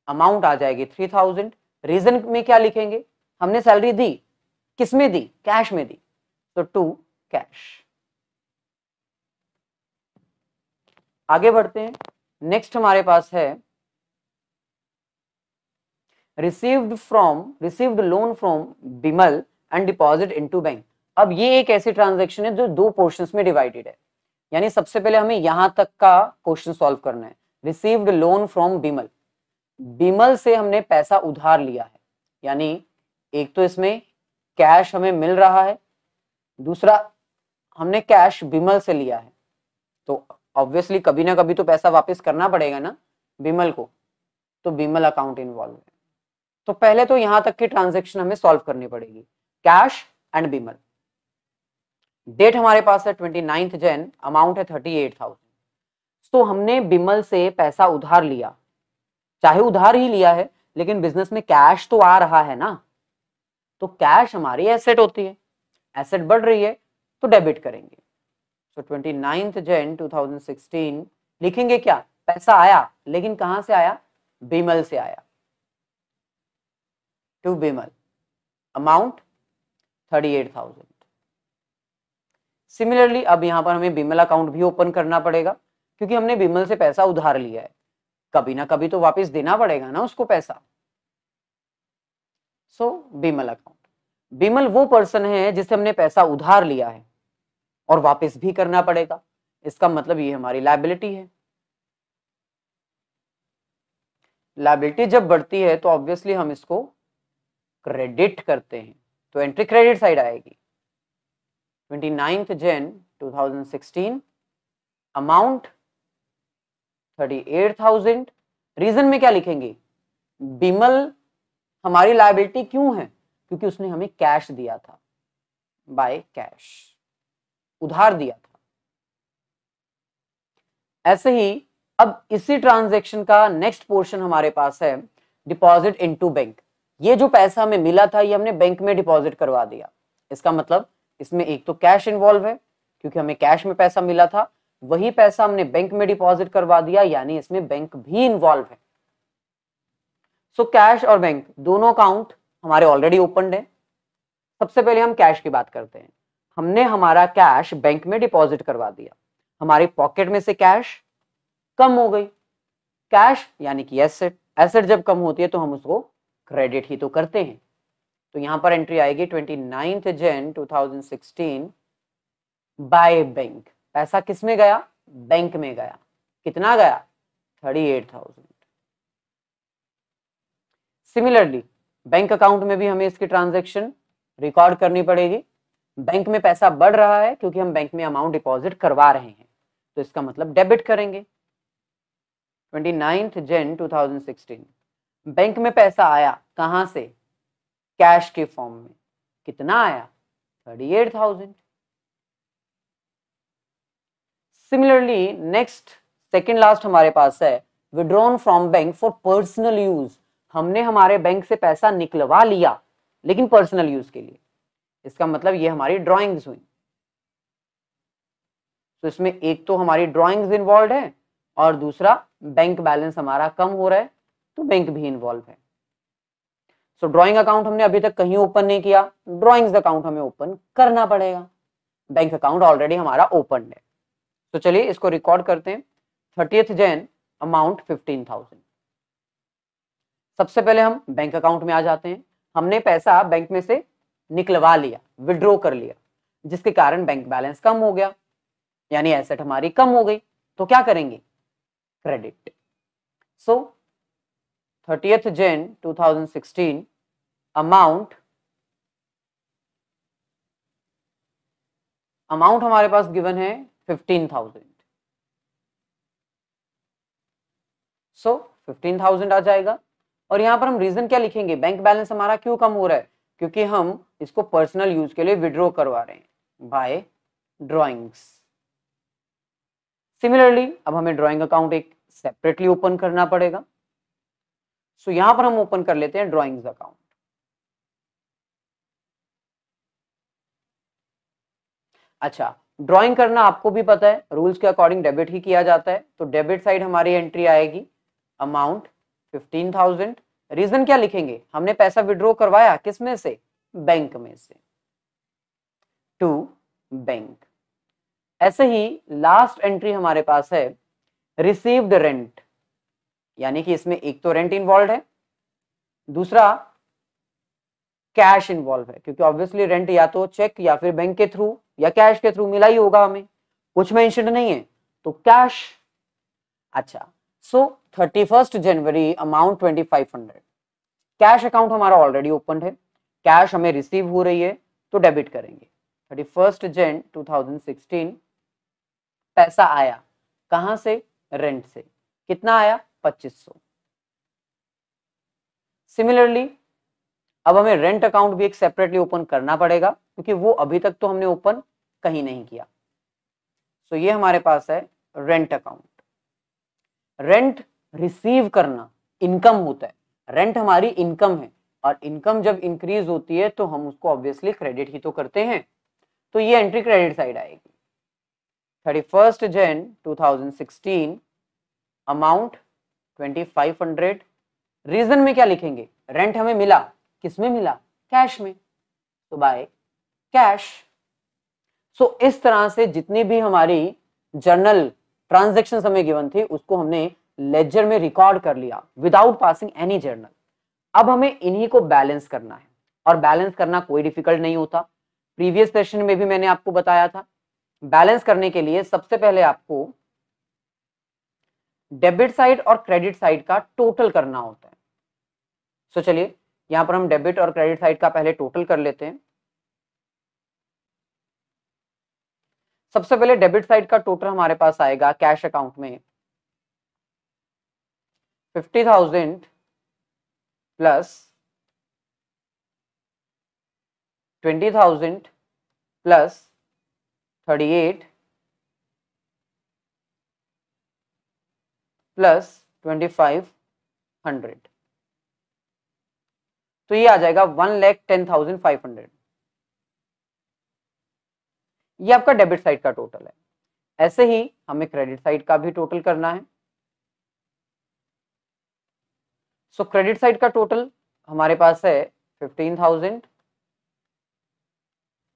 अमाउंट आ जाएगी 3,000। रीजन में क्या लिखेंगे? हमने सैलरी दी, किसमें दी? कैश में दी, तो टू कैश। आगे बढ़ते हैं। नेक्स्ट हमारे पास है received loan from Bimal and deposit into bank. अब ये एक ऐसी ट्रांजैक्शन है जो दो पोर्शंस में डिवाइडेड है, यानी सबसे पहले हमें यहां तक का क्वेश्चन सॉल्व करना है। Received loan from Bimal, Bimal से हमने पैसा उधार लिया है, यानी एक तो इसमें कैश हमें मिल रहा है, दूसरा हमने कैश बिमल से लिया है, तो ऑब्वियसली कभी ना कभी तो पैसा वापस करना पड़ेगा ना बिमल को, तो बिमल अकाउंट इन्वॉल्व है। तो पहले तो यहां तक की ट्रांजैक्शन हमें सॉल्व करनी पड़ेगी, कैश एंड बिमल। डेट हमारे पास है 29 जैन, अमाउंट है 38,000। तो हमने बिमल से पैसा उधार लिया, चाहे उधार ही लिया है लेकिन बिजनेस में कैश तो आ रहा है ना, तो कैश हमारी एसेट होती है, एसेट बढ़ रही है तो डेबिट करेंगे। तो 29 जैन 2016 लिखेंगे क्या? पैसा आया, लेकिन कहां से आया? बिमल से आया, टू बिमल, अमाउंट 38,000। सिमिलरली अब यहां पर हमें बिमल अकाउंट भी ओपन करना पड़ेगा, क्योंकि हमने बिमल से पैसा उधार लिया है, कभी ना कभी तो वापस देना पड़ेगा ना उसको पैसा। सो बिमल अकाउंट, बिमल वो पर्सन है जिससे हमने पैसा उधार लिया है और वापस भी करना पड़ेगा, इसका मतलब ये हमारी लायबिलिटी है। लायबिलिटी जब बढ़ती है तो ऑब्वियसली हम इसको क्रेडिट करते हैं, तो एंट्री क्रेडिट साइड आएगी। 29th Jan 2016, amount 38,000। रीजन में क्या लिखेंगे? बिमल हमारी लायबिलिटी क्यों है? क्योंकि उसने हमें कैश दिया था, बाय कैश, उधार दिया था। ऐसे ही अब इसी ट्रांजैक्शन का नेक्स्ट पोर्शन हमारे पास है डिपॉजिट इनटू बैंक। ये जो पैसा हमें मिला था ये हमने बैंक में डिपॉजिट करवा दिया। इसका मतलब इसमें एक तो कैश इन्वॉल्व है, क्योंकि हमें कैश में पैसा मिला था, वही पैसा हमने बैंक में डिपॉजिट करवा दिया, यानी इसमें बैंक भी इन्वॉल्व है। सो कैश और बैंक दोनों अकाउंट हमारे ऑलरेडी ओपनड है। सबसे पहले हम कैश की बात करते हैं। हमने हमारा कैश बैंक में डिपॉजिट करवा दिया, हमारी पॉकेट में से कैश कम हो गई। कैश यानी कि एसेट, एसेट जब कम होती है तो हम उसको क्रेडिट ही तो करते हैं। तो यहां पर एंट्री आएगी 29th Jan 2016 बाय बैंक। पैसा किस में गया? बैंक में गया। कितना गया? 38,000। सिमिलरली बैंक अकाउंट में भी हमें इसकी ट्रांजैक्शन रिकॉर्ड करनी पड़ेगी। बैंक में पैसा बढ़ रहा है क्योंकि हम बैंक में अमाउंट डिपॉजिट करवा रहे हैं, तो इसका मतलब डेबिट करेंगे। 29th Jan 2016 बैंक में पैसा आया, कहां से? कैश के फॉर्म में। कितना आया? 38,000। सिमिलरली नेक्स्ट सेकेंड लास्ट हमारे पास है withdrawn from bank for personal use. हमने हमारे बैंक से पैसा निकलवा लिया लेकिन पर्सनल यूज के लिए। इसका मतलब ये हमारी ड्राइंग्स हुई। तो इसमें एक तो हमारी ड्राइंग्स इन्वॉल्व है और दूसरा बैंक बैलेंस हमारा कम हो रहा है, तो बैंक भी इन्वॉल्व है। सो ड्राइंग अकाउंट हमने अभी तक कहीं ओपन नहीं किया, ड्राइंग्स अकाउंट हमें ओपन करना पड़ेगा। बैंक अकाउंट ऑलरेडी हमारा ओपन है। तो चलिए इसको रिकॉर्ड करते हैं। 30th Jan amount 15,000। सबसे पहले हम बैंक अकाउंट में आ जाते हैं। हमने पैसा बैंक में से निकलवा लिया, विड्रॉ कर लिया, जिसके कारण बैंक बैलेंस कम हो गया, यानी एसेट हमारी कम हो गई। तो क्या करेंगे? क्रेडिट। सो 30th Jan 2016 अमाउंट हमारे पास गिवन है 15,000। सो 15,000 आ जाएगा। और यहां पर हम रीजन क्या लिखेंगे? बैंक बैलेंस हमारा क्यों कम हो रहा है? क्योंकि हम इसको पर्सनल यूज के लिए विड्रॉ करवा रहे हैं बाय ड्राइंग्स। सिमिलरली अब हमें ड्राइंग अकाउंट एक सेपरेटली ओपन करना पड़ेगा। सो यहां पर हम ओपन कर लेते हैं ड्राइंग्स अकाउंट। अच्छा, ड्राइंग करना आपको भी पता है, रूल्स के अकॉर्डिंग डेबिट ही किया जाता है। तो डेबिट साइड हमारी एंट्री आएगी अमाउंट 15,000। रीजन क्या लिखेंगे? हमने पैसा विड्रॉ करवाया, किस में से? बैंक में से, टू बैंक। ऐसे ही लास्ट एंट्री हमारे पास है रिसीव्ड रेंट, यानी कि इसमें एक तो रेंट इन्वॉल्व है, दूसरा कैश इन्वॉल्व है, क्योंकि ऑब्वियसली रेंट या तो चेक या फिर बैंक के थ्रू या कैश के थ्रू मिला ही होगा हमें, कुछ मेंशन नहीं है तो कैश। अच्छा, सो 31st January amount 2500। Cash account हमारा ऑलरेडी ओपन है, कैश हमें रिसीव हो रही है तो डेबिट करेंगे। 31st Jan 2016 पैसा आया, कहां से? रेंट से। कितना आया? 2500। सिमिलरली अब हमें रेंट अकाउंट भी एक सेपरेटली ओपन करना पड़ेगा, क्योंकि वो अभी तक तो हमने ओपन कहीं नहीं किया। सो ये हमारे पास है रेंट अकाउंट। रेंट रिसीव करना इनकम होता है, रेंट हमारी इनकम है, और इनकम जब इंक्रीज होती है तो हम उसको ऑब्वियसली क्रेडिट ही तो करते हैं। तो ये एंट्री क्रेडिट साइड आएगी। 31st Jan 2016 amount 2500। रीजन में क्या लिखेंगे? रेंट हमें मिला, किस में मिला? कैश में, तो बाय कैश। सो इस तरह से जितनी भी हमारी जर्नल ट्रांजैक्शंस हमें गिवन थी उसको हमने लेजर में रिकॉर्ड कर लिया विदाउट पासिंग एनी जर्नल। अब हमें इन्हीं को बैलेंस करना है, और बैलेंस करना कोई डिफिकल्ट नहीं होता। प्रीवियस सेशन में भी मैंने आपको बताया था, बैलेंस करने के लिए सबसे पहले आपको डेबिट साइड और क्रेडिट साइड का टोटल करना होता है। सो चलिए यहां पर हम डेबिट और क्रेडिट साइड का पहले टोटल कर लेते हैं। सबसे पहले डेबिट साइड का टोटल हमारे पास आएगा कैश अकाउंट में 50,000 प्लस 20,000 प्लस 38 प्लस 2500, तो ये आ जाएगा 1,10,500। ये आपका डेबिट साइड का टोटल है। ऐसे ही हमें क्रेडिट साइड का भी टोटल करना है। सो क्रेडिट साइड का टोटल हमारे पास है 15,000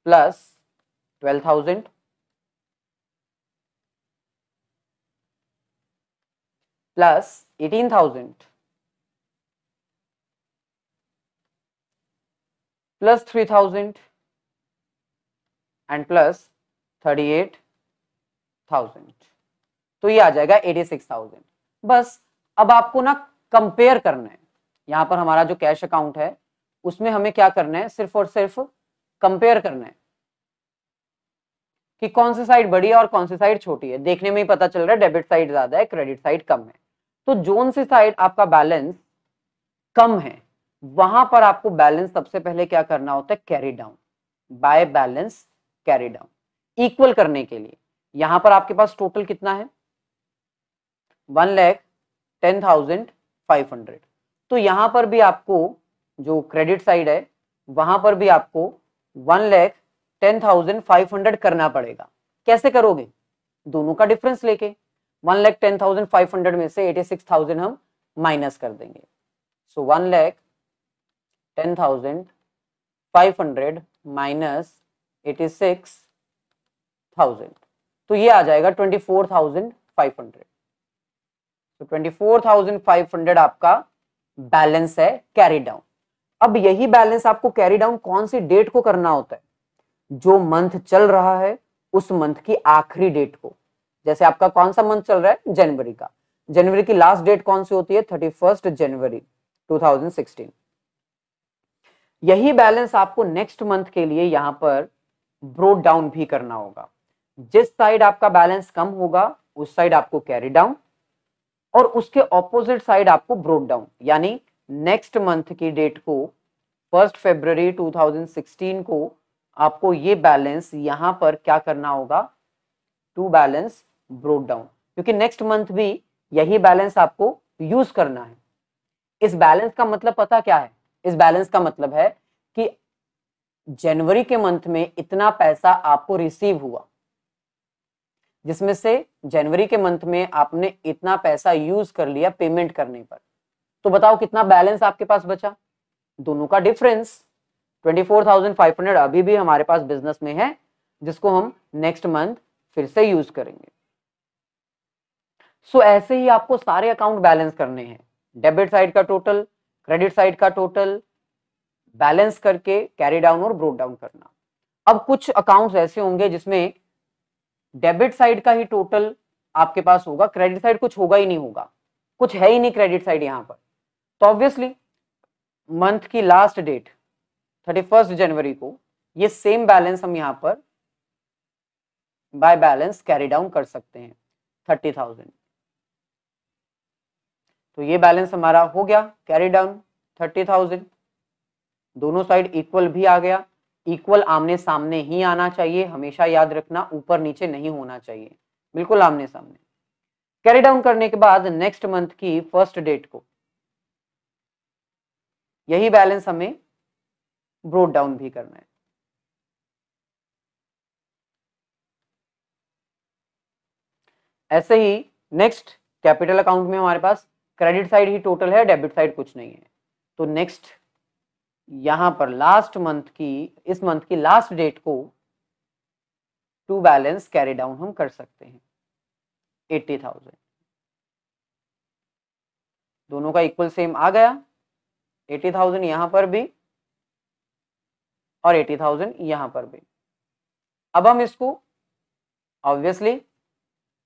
plus 12,000 plus 18,000 plus 3,000 and plus 38,000, तो ये आ जाएगा 86,000। बस अब आपको ना कंपेयर करना है। यहां पर हमारा जो कैश अकाउंट है उसमें हमें क्या करना है, सिर्फ और सिर्फ कंपेयर करना है कि कौन सी साइड बड़ी है और कौन सी साइड छोटी है। देखने में ही पता चल रहा है डेबिट साइड ज्यादा है, क्रेडिट साइड कम है। तो जोन सी साइड आपका बैलेंस कम है वहां पर आपको बैलेंस सबसे पहले क्या करना होता है, carry down, bye balance carry down, equal करने के लिए। यहां पर आपके पास टोटल कितना है, 1,10,500, तो यहां पर भी आपको जो क्रेडिट साइड है वहां पर भी आपको 1,10,500 करना पड़ेगा। कैसे करोगे, दोनों का डिफरेंस लेके 1,10,500 में से 86,000 हम माइनस कर देंगे। सो 1,10,500 माइनस 86,000, तो ये आ जाएगा 24,500। तो 24,500 आपका बैलेंस है कैरी डाउन। अब यही बैलेंस आपको कैरी डाउन कौन सी डेट को करना होता है, जो मंथ चल रहा है उस मंथ की आखिरी डेट को। जैसे आपका कौन सा मंथ चल रहा है, जनवरी का, जनवरी की लास्ट डेट कौन सी होती है, 31 जनवरी 2016। यही बैलेंस आपको नेक्स्ट मंथ के लिए यहां पर ब्रोड डाउन भी करना होगा। जिस साइड आपका बैलेंस कम होगा उस साइड आपको कैरी डाउन, और उसके ऑपोजिट साइड आपको ब्रोड डाउन, यानी नेक्स्ट मंथ की डेट को 1 फरवरी 2016 को आपको ये बैलेंस यहां पर क्या करना होगा, टू बैलेंस ब्रोड डाउन, क्योंकि नेक्स्ट मंथ भी यही बैलेंस आपको यूज करना है। इस बैलेंस का मतलब पता क्या है, इस बैलेंस का मतलब है कि जनवरी के मंथ में इतना पैसा आपको रिसीव हुआ, जिसमें से जनवरी के मंथ में आपने इतना पैसा यूज कर लिया पेमेंट करने पर। तो बताओ कितना बैलेंस आपके पास बचा, दोनों का डिफरेंस 24,500 अभी भी हमारे पास बिजनेस में है, जिसको हम नेक्स्ट मंथ फिर से यूज करेंगे। सो ऐसे ही आपको सारे अकाउंट बैलेंस करने हैं, डेबिट साइड का टोटल, क्रेडिट साइड का टोटल बैलेंस करके कैरी डाउन और ब्रोड डाउन करना। अब कुछ अकाउंट्स ऐसे होंगे जिसमें डेबिट साइड का ही टोटल आपके पास होगा, क्रेडिट साइड कुछ होगा ही नहीं, होगा कुछ है ही नहीं क्रेडिट साइड यहां पर। तो ऑब्वियसली मंथ की लास्ट डेट 31 जनवरी को ये सेम बैलेंस हम यहां पर बाय बैलेंस कैरी डाउन कर सकते हैं 30,000। तो ये बैलेंस हमारा हो गया कैरी डाउन 30,000। दोनों साइड इक्वल भी आ गया, इक्वल आमने सामने ही आना चाहिए, हमेशा याद रखना, ऊपर नीचे नहीं होना चाहिए, बिल्कुल आमने सामने। कैरी डाउन करने के बाद नेक्स्ट मंथ की फर्स्ट डेट को यही बैलेंस हमें ब्रोड डाउन भी करना है। ऐसे ही नेक्स्ट कैपिटल अकाउंट में हमारे पास क्रेडिट साइड ही टोटल है, डेबिट साइड कुछ नहीं है। तो नेक्स्ट यहां पर लास्ट मंथ की, इस मंथ की लास्ट डेट को टू बैलेंस कैरी डाउन हम कर सकते हैं 80,000। दोनों का इक्वल सेम आ गया, 80,000 यहां पर भी और 80,000 यहां पर भी। अब हम इसको ऑब्वियसली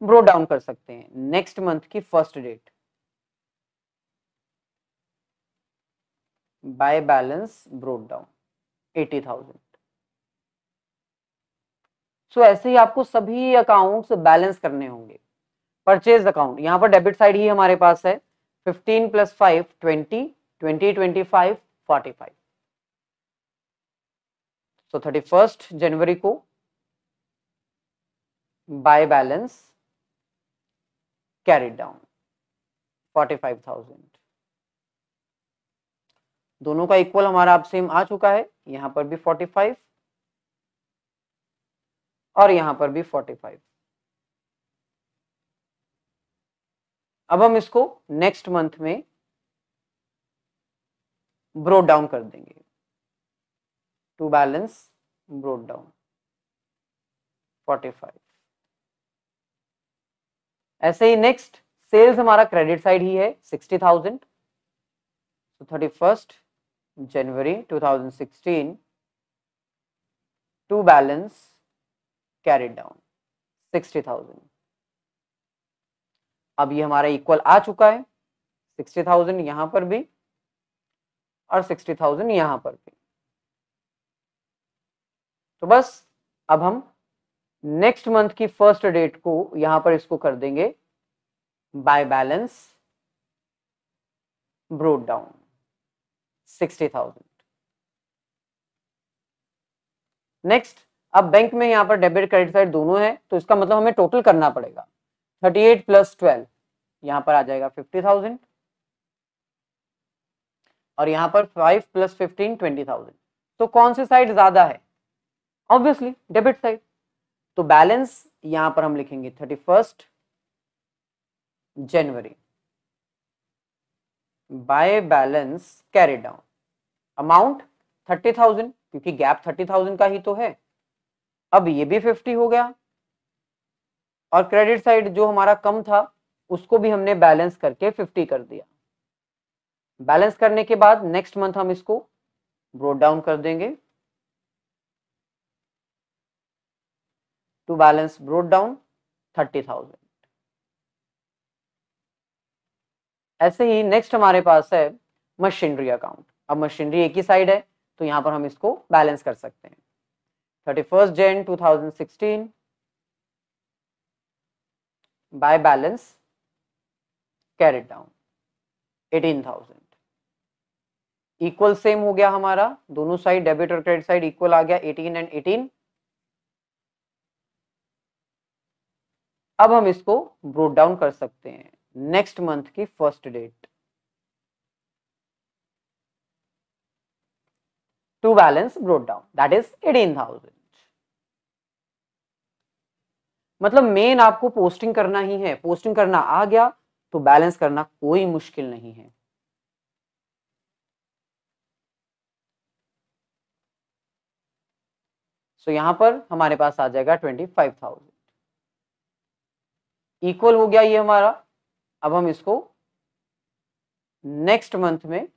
ब्रो डाउन कर सकते हैं नेक्स्ट मंथ की first date. By balance brought down 80,000। So ऐसे ही आपको सभी अकाउंट्स बैलेंस करने होंगे। परचेज अकाउंट, यहां पर डेबिट साइड ही हमारे पास है 15 + 5 20, 20 25 45। सो 31 जनवरी को बाय बैलेंस कैरिड डाउन 45,000। दोनों का इक्वल हमारा अब सेम आ चुका है, यहां पर भी 45 और यहां पर भी 45। अब हम इसको नेक्स्ट मंथ में ब्रोट डाउन कर देंगे टू बैलेंस ब्रोट डाउन 45। ऐसे ही नेक्स्ट सेल्स हमारा क्रेडिट साइड ही है 60,000। तो 31 January 2016 to balance carried down 60,000। अब ये हमारा इक्वल आ चुका है 60,000 यहां पर भी और 60,000 यहां पर भी। तो बस अब हम नेक्स्ट मंथ की फर्स्ट डेट को यहां पर इसको कर देंगे bye balance brought down 60,000। Next, अब बैंक में यहां पर डेबिट क्रेडिट साइड दोनों है, तो इसका मतलब हमें टोटल करना पड़ेगा। 38 + 12 यहां पर आ जाएगा 50,000 और यहां पर 5 + 15 20,000। तो कौन सी साइड ज्यादा है? Obviously debit side. तो बैलेंस यहां पर हम लिखेंगे 31 January by balance carry down amount 30,000, क्योंकि गैप 30,000 का ही तो है। अब ये भी 50 हो गया और क्रेडिट साइड जो हमारा कम था उसको भी हमने बैलेंस करके 50 कर दिया। बैलेंस करने के बाद नेक्स्ट मंथ हम इसको ब्रोट डाउन कर देंगे टू बैलेंस ब्रोट डाउन 30,000। ऐसे ही नेक्स्ट हमारे पास है मशीनरी अकाउंट। अब मशीनरी एक ही साइड है तो यहां पर हम इसको बैलेंस कर सकते हैं। 31 जन 2016 by balance carried down 18,000। Equal same हो गया हमारा, दोनों साइड डेबिट और क्रेडिट साइड इक्वल आ गया 18 एंड 18। अब हम इसको ब्रोट डाउन कर सकते हैं नेक्स्ट मंथ की first date to balance brought down that is 18,000। मतलब मेन आपको पोस्टिंग करना ही है, पोस्टिंग करना आ गया तो बैलेंस करना कोई मुश्किल नहीं है। सो यहां पर हमारे पास आ जाएगा 25,000। इक्वल हो गया ये हमारा। अब हम इसको नेक्स्ट मंथ में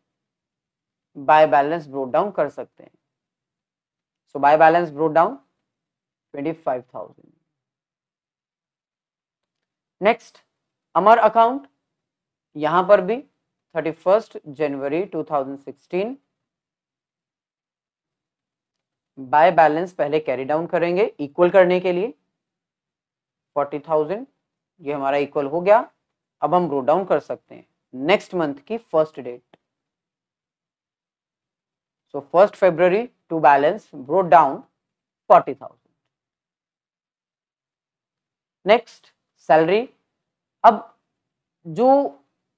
बाय बैलेंस ब्रोट डाउन कर सकते हैं। So by balance brought down 25,000। Next Amar account, यहां पर भी 31 जनवरी 2016 बाय बैलेंस पहले कैरी डाउन करेंगे इक्वल करने के लिए 40,000। ये हमारा इक्वल हो गया। अब हम ब्रोट डाउन कर सकते हैं नेक्स्ट मंथ की first date. So 1 February to balance brought down 40,000। Next salary. अब जो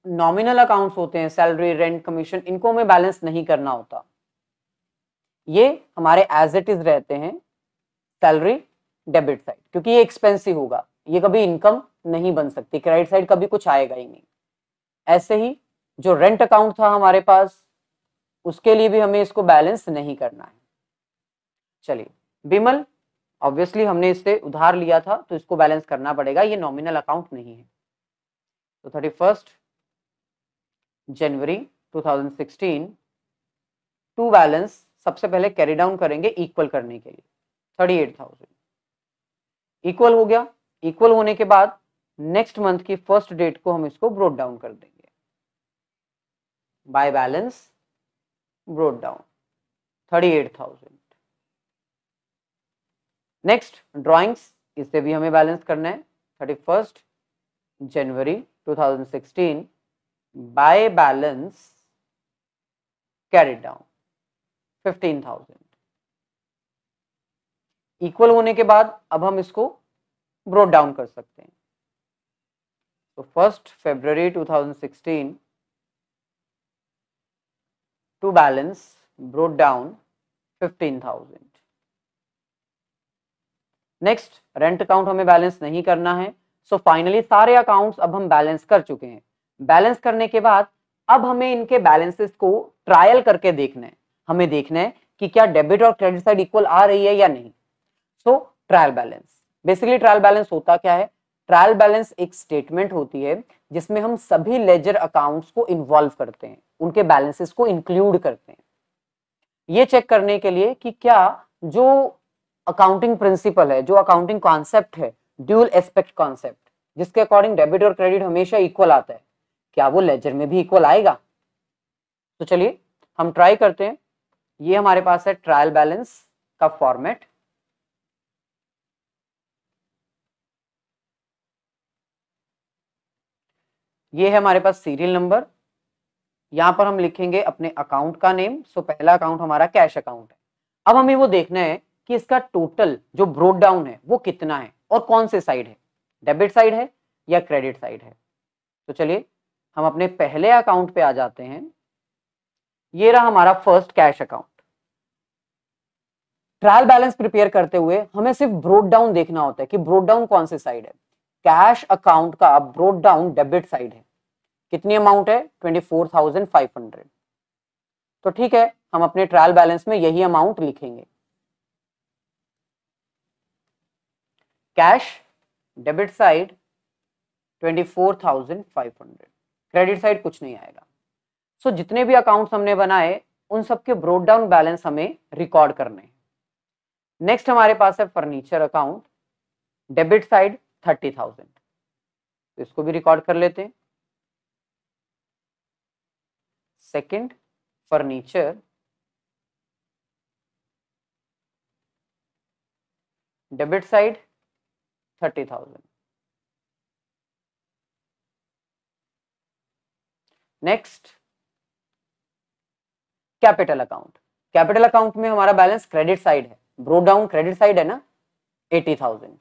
नॉमिनल अकाउंट्स होते हैं सैलरी रेंट कमीशन, इनको हमें बैलेंस नहीं करना होता, ये हमारे एज इट इज रहते हैं सैलरी डेबिट साइड, क्योंकि ये एक्सपेंसिव होगा, ये कभी इनकम नहीं बन सकती, क्रेडिट साइड कभी कुछ आएगा ही नहीं। ऐसे ही जो रेंट अकाउंट था हमारे पास उसके लिए भी हमें इसको बैलेंस नहीं करना है। चलिए बिमल, ऑब्वियसली हमने इससे उधार लिया था तो इसको बैलेंस करना पड़ेगा, ये नॉमिनल अकाउंट नहीं है। तो 31 जनवरी 2016 टू बैलेंस सबसे पहले कैरी डाउन करेंगे इक्वल करने के लिए 38,000। इक्वल हो गया। इक्वल होने के बाद नेक्स्ट मंथ की फर्स्ट डेट को हम इसको ब्रोट डाउन कर देंगे bye balance brought down 38,000। Next drawings, इसे भी हमें बैलेंस करना है। 31 January 2016 by balance carried down 15,000। Equal होने के बाद अब हम इसको ब्रोट डाउन कर सकते हैं। तो 1 February 2016 to balance brought down 15,000। Next rent account हमें बैलेंस नहीं करना है। सो फाइनली सारे अकाउंट्स अब हम बैलेंस कर चुके हैं। बैलेंस करने के बाद अब हमें इनके बैलेंसेस को ट्रायल करके देखना है। हमें देखना है कि क्या डेबिट और क्रेडिट साइड इक्वल आ रही है या नहीं। So trial balance, basically trial balance होता क्या है? ट्रायल बैलेंस एक स्टेटमेंट होती है जिसमें हम सभी लेजर अकाउंट्स को इन्वॉल्व करते हैं, उनके बैलेंसेस को इंक्लूड करते हैं, ये चेक करने के लिए कि क्या जो अकाउंटिंग प्रिंसिपल है, जो अकाउंटिंग कॉन्सेप्ट है, ड्यूल एस्पेक्ट कॉन्सेप्ट, जिसके अकॉर्डिंग डेबिट और क्रेडिट हमेशा इक्वल आता है, क्या वो लेजर में भी इक्वल आएगा? तो चलिए हम ट्राई करते हैं। ये हमारे पास है ट्रायल बैलेंस का फॉर्मेट। ये है हमारे पास सीरियल नंबर। यहां पर हम लिखेंगे अपने अकाउंट का नेम। सो पहला अकाउंट हमारा कैश अकाउंट है। अब हमें वो देखना है कि इसका टोटल जो ब्रोट डाउन है वो कितना है और कौन से साइड है, डेबिट साइड है या क्रेडिट साइड है। तो चलिए हम अपने पहले अकाउंट पे आ जाते हैं। ये रहा हमारा first cash account. Trial balance prepare करते हुए हमें सिर्फ ब्रोट डाउन देखना होता है कि ब्रोट डाउन कौन से साइड है। कैश अकाउंट का ब्रोट डाउन डेबिट साइड है। कितनी अमाउंट है? 24,500। तो ठीक है, हम अपने ट्रायल बैलेंस में यही अमाउंट लिखेंगे। Cash debit side 24,500, credit side कुछ नहीं आएगा। सो जितने भी अकाउंट्स हमने बनाए उन सबके ब्रोट डाउन बैलेंस हमें रिकॉर्ड करने हैं। नेक्स्ट हमारे पास है फर्नीचर अकाउंट, डेबिट साइड 30,000, तो इसको भी रिकॉर्ड कर लेते हैं। Second furniture debit side 30,000। Next capital account. Capital account में हमारा बैलेंस क्रेडिट साइड है, ब्रोट डाउन क्रेडिट साइड है ना, 80,000।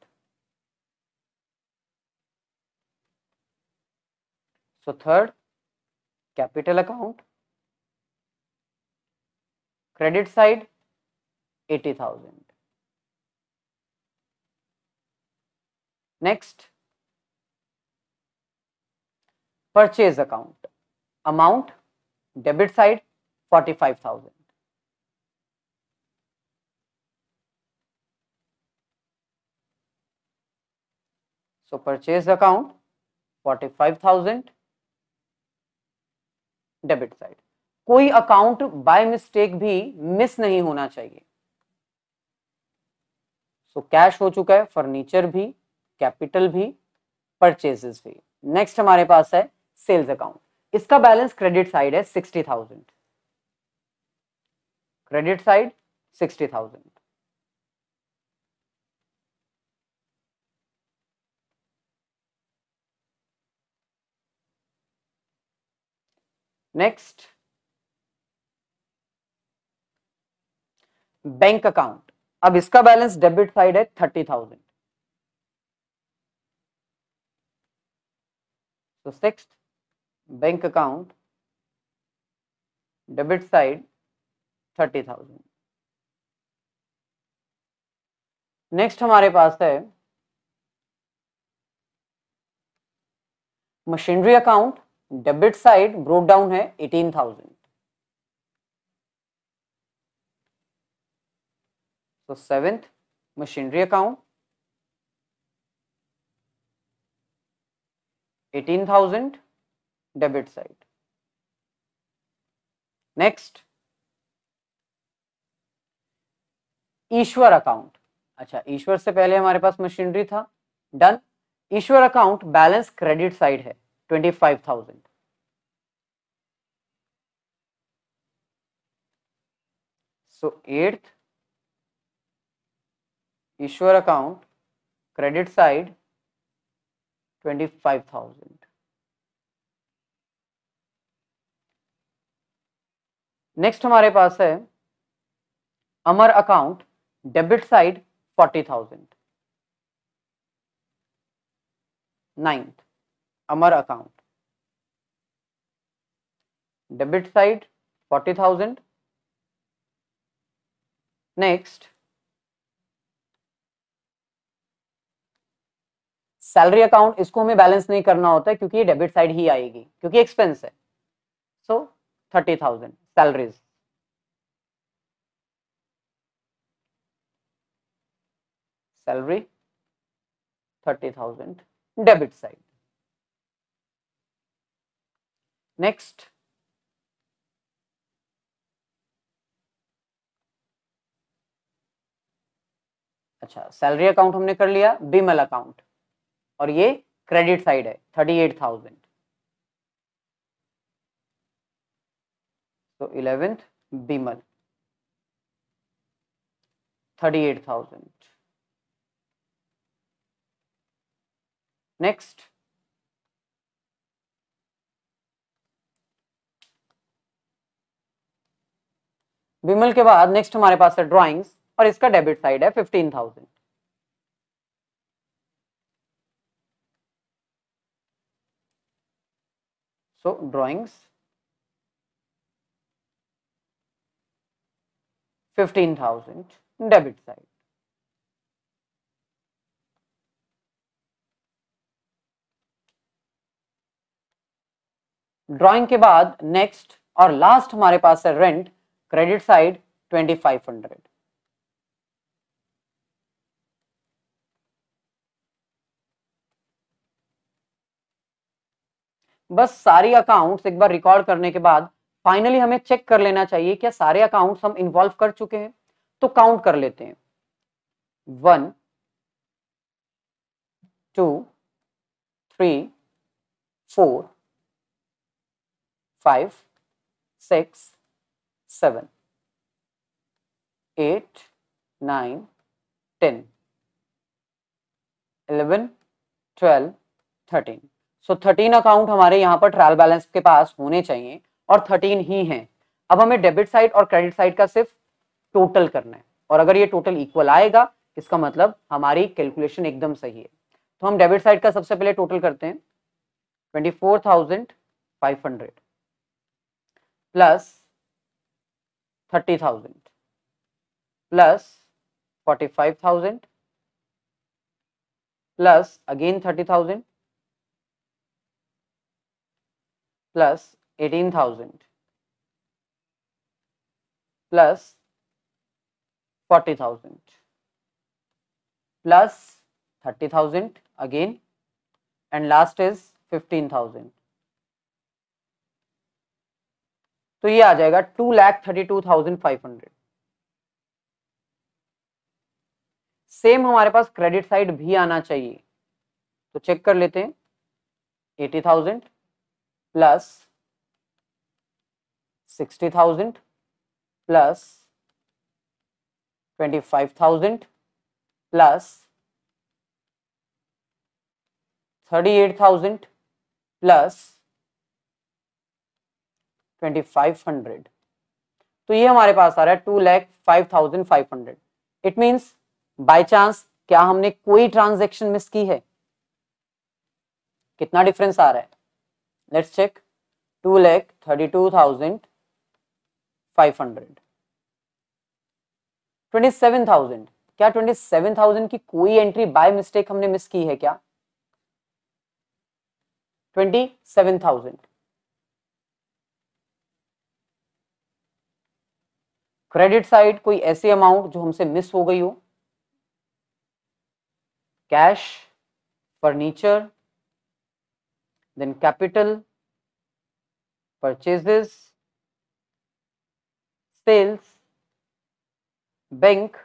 So third capital account, credit side 80,000। Next purchase account, amount debit side 45,000। सो परचेज अकाउंट 45,000 डेबिट साइड। कोई अकाउंट बाय मिस्टेक भी मिस नहीं होना चाहिए। सो कैश हो चुका है, फर्नीचर भी, कैपिटल भी, परचेजेस भी। नेक्स्ट हमारे पास है सेल्स अकाउंट। इसका बैलेंस क्रेडिट साइड है 60,000, credit side 60,000। Next bank account. अब इसका बैलेंस डेबिट साइड है 30,000। तो sixth bank account debit side 30,000। Next हमारे पास है machinery account, debit side brought down है 18,000। तो seventh machinery account 18,000 debit side. Next Ishwar account. अच्छा, ईश्वर से पहले हमारे पास मशीनरी था, done. Ishwar account balance credit side है 25,000। सो 8th Ishwar account credit side 25,000। Next हमारे पास है Amar account debit side 40,000। 9th Amar account debit side 40,000। Next salary account, इसको हमें बैलेंस नहीं करना होता है क्योंकि ये डेबिट साइड ही आएगी क्योंकि एक्सपेंस है। सो 30,000 salaries. Salary 30,000 debit side. Next अच्छा, सैलरी अकाउंट हमने कर लिया। बिमल अकाउंट, और ये क्रेडिट साइड है 38,000। तो 11th बिमल 38,000। नेक्स्ट बिमल के बाद नेक्स्ट हमारे पास है ड्राइंग्स, और इसका डेबिट साइड है 15,000। सो ड्राइंग्स 15,000 डेबिट साइड। ड्राइंग के बाद नेक्स्ट और लास्ट हमारे पास है रेंट क्रेडिट साइड 2500। बस सारी अकाउंट्स एक बार रिकॉर्ड करने के बाद फाइनली हमें चेक कर लेना चाहिए क्या सारे अकाउंट्स हम इन्वॉल्व कर चुके हैं। तो काउंट कर लेते हैं। 1 2 3 4 5 6 7 8 9 10 11 12 13। सो 13 अकाउंट हमारे यहाँ पर ट्रायल बैलेंस के पास होने चाहिए और 13 ही हैं। अब हमें डेबिट साइड और क्रेडिट साइड का सिर्फ टोटल करना है, और अगर ये टोटल इक्वल आएगा इसका मतलब हमारी कैलकुलेशन एकदम सही है। तो हम डेबिट साइड का सबसे पहले टोटल करते हैं। 24,500 plus 30,000 plus 45,000 plus again 30,000 plus 18,000 plus 40,000 plus 30,000 again, and last is 15,000। तो ये आ जाएगा 2,32,500। सेम हमारे पास क्रेडिट साइड भी आना चाहिए, तो चेक कर लेते हैं। 80,000 प्लस 60,000 प्लस 25,000 प्लस 38,000 प्लस 2,500। तो ये हमारे पास आ रहा है 2,05,500। इट मीन्स बाय चांस क्या हमने कोई ट्रांजैक्शन मिस की है? कितना डिफरेंस आ रहा है? Let's check. 2,32,500 27,000। क्या 27,000 की कोई एंट्री बाय मिस्टेक हमने मिस की है क्या? 27,000। क्रेडिट साइड कोई ऐसी अमाउंट जो हमसे मिस हो गई हो? Cash, furniture, then capital, purchases, sales, bank,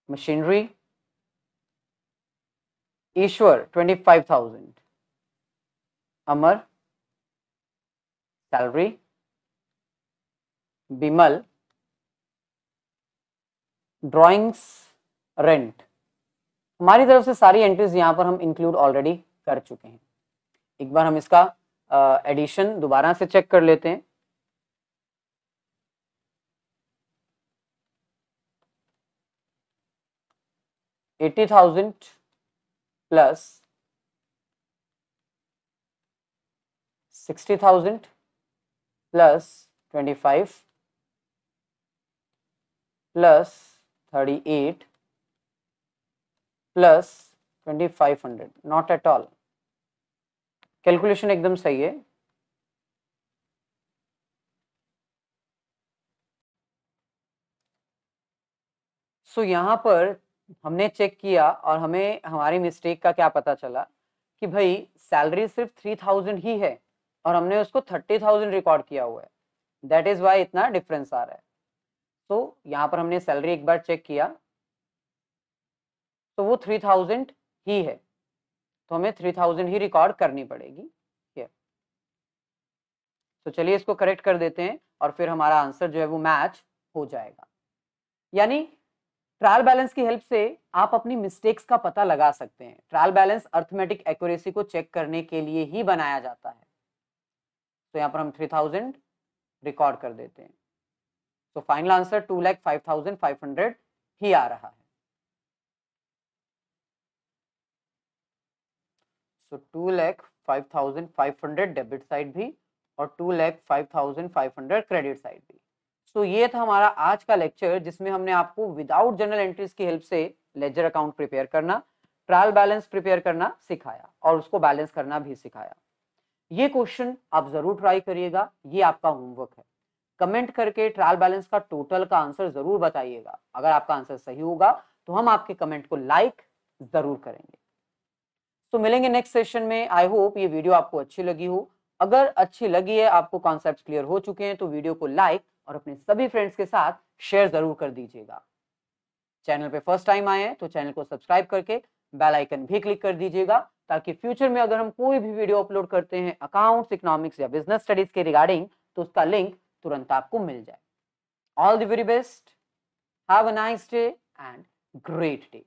machinery, Ishwar 25,000, Amar salary, Bimal, drawings, rent. हमारी तरफ से सारी एंट्रीज यहां पर हम इंक्लूड ऑलरेडी कर चुके हैं। एक बार हम इसका एडिशन दोबारा से चेक कर लेते हैं। $80,000 plus 60,000 plus 25 plus 38 plus 2500, not at all. Calculation एकदम सही है। सो यहां पर हमने चेक किया और हमें हमारी मिस्टेक का क्या पता चला कि भाई सैलरी सिर्फ 3000 ही है और हमने उसको 30,000 रिकॉर्ड किया हुआ है। दैट इज वाई इतना डिफरेंस आ रहा है। तो यहां पर हमने सैलरी एक बार चेक किया तो वो 3000 ही है, तो हमें 3000 ही रिकॉर्ड करनी पड़ेगी। तो चलिए इसको करेक्ट कर देते हैं और फिर हमारा आंसर जो है वो मैच हो जाएगा। यानी ट्रायल बैलेंस की हेल्प से आप अपनी मिस्टेक्स का पता लगा सकते हैं। ट्रायल बैलेंस अर्थमेटिक एक्यूरेसी को चेक करने के लिए ही बनाया जाता है। तो यहां पर हम 3000 रिकॉर्ड कर देते हैं। तो फाइनल आंसर 2,05,500 ही आ रहा है। सो 2,05,500 डेबिट साइड भी और 2,05,500 क्रेडिट साइड भी। सो ये था हमारा आज का लेक्चर, जिसमें हमने आपको विदाउट जर्नल एंट्रीज की हेल्प से लेजर अकाउंट प्रिपेयर करना, ट्रायल बैलेंस प्रिपेयर करना सिखाया और उसको बैलेंस करना भी सिखाया। ये क्वेश्चन आप जरूर ट्राई करिएगा, ये आपका होमवर्क है। कमेंट करके ट्रायल बैलेंस का टोटल का आंसर जरूर बताइएगा। अगर आपका आंसर सही होगा तो हम आपके कमेंट को लाइक जरूर करेंगे। तो मिलेंगे नेक्स्ट सेशन में। आई होप ये वीडियो आपको अच्छी लगी हो। अगर अच्छी लगी है, आपको कॉन्सेप्ट क्लियर हो चुके हैं, तो वीडियो को लाइक और अपने सभी फ्रेंड्स के साथ शेयर जरूर कर दीजिएगा। चैनल पे फर्स्ट टाइम आए हैं तो चैनल को सब्सक्राइब करके बेल आइकन भी क्लिक कर दीजिएगा, ताकि फ्यूचर में अगर हम कोई भी वीडियो अपलोड करते हैं अकाउंट्स, इकोनॉमिक्स या बिजनेस स्टडीज के रिगार्डिंग, तो उसका लिंक तुरंत आपको मिल जाए। All the very best, have a nice day and great day.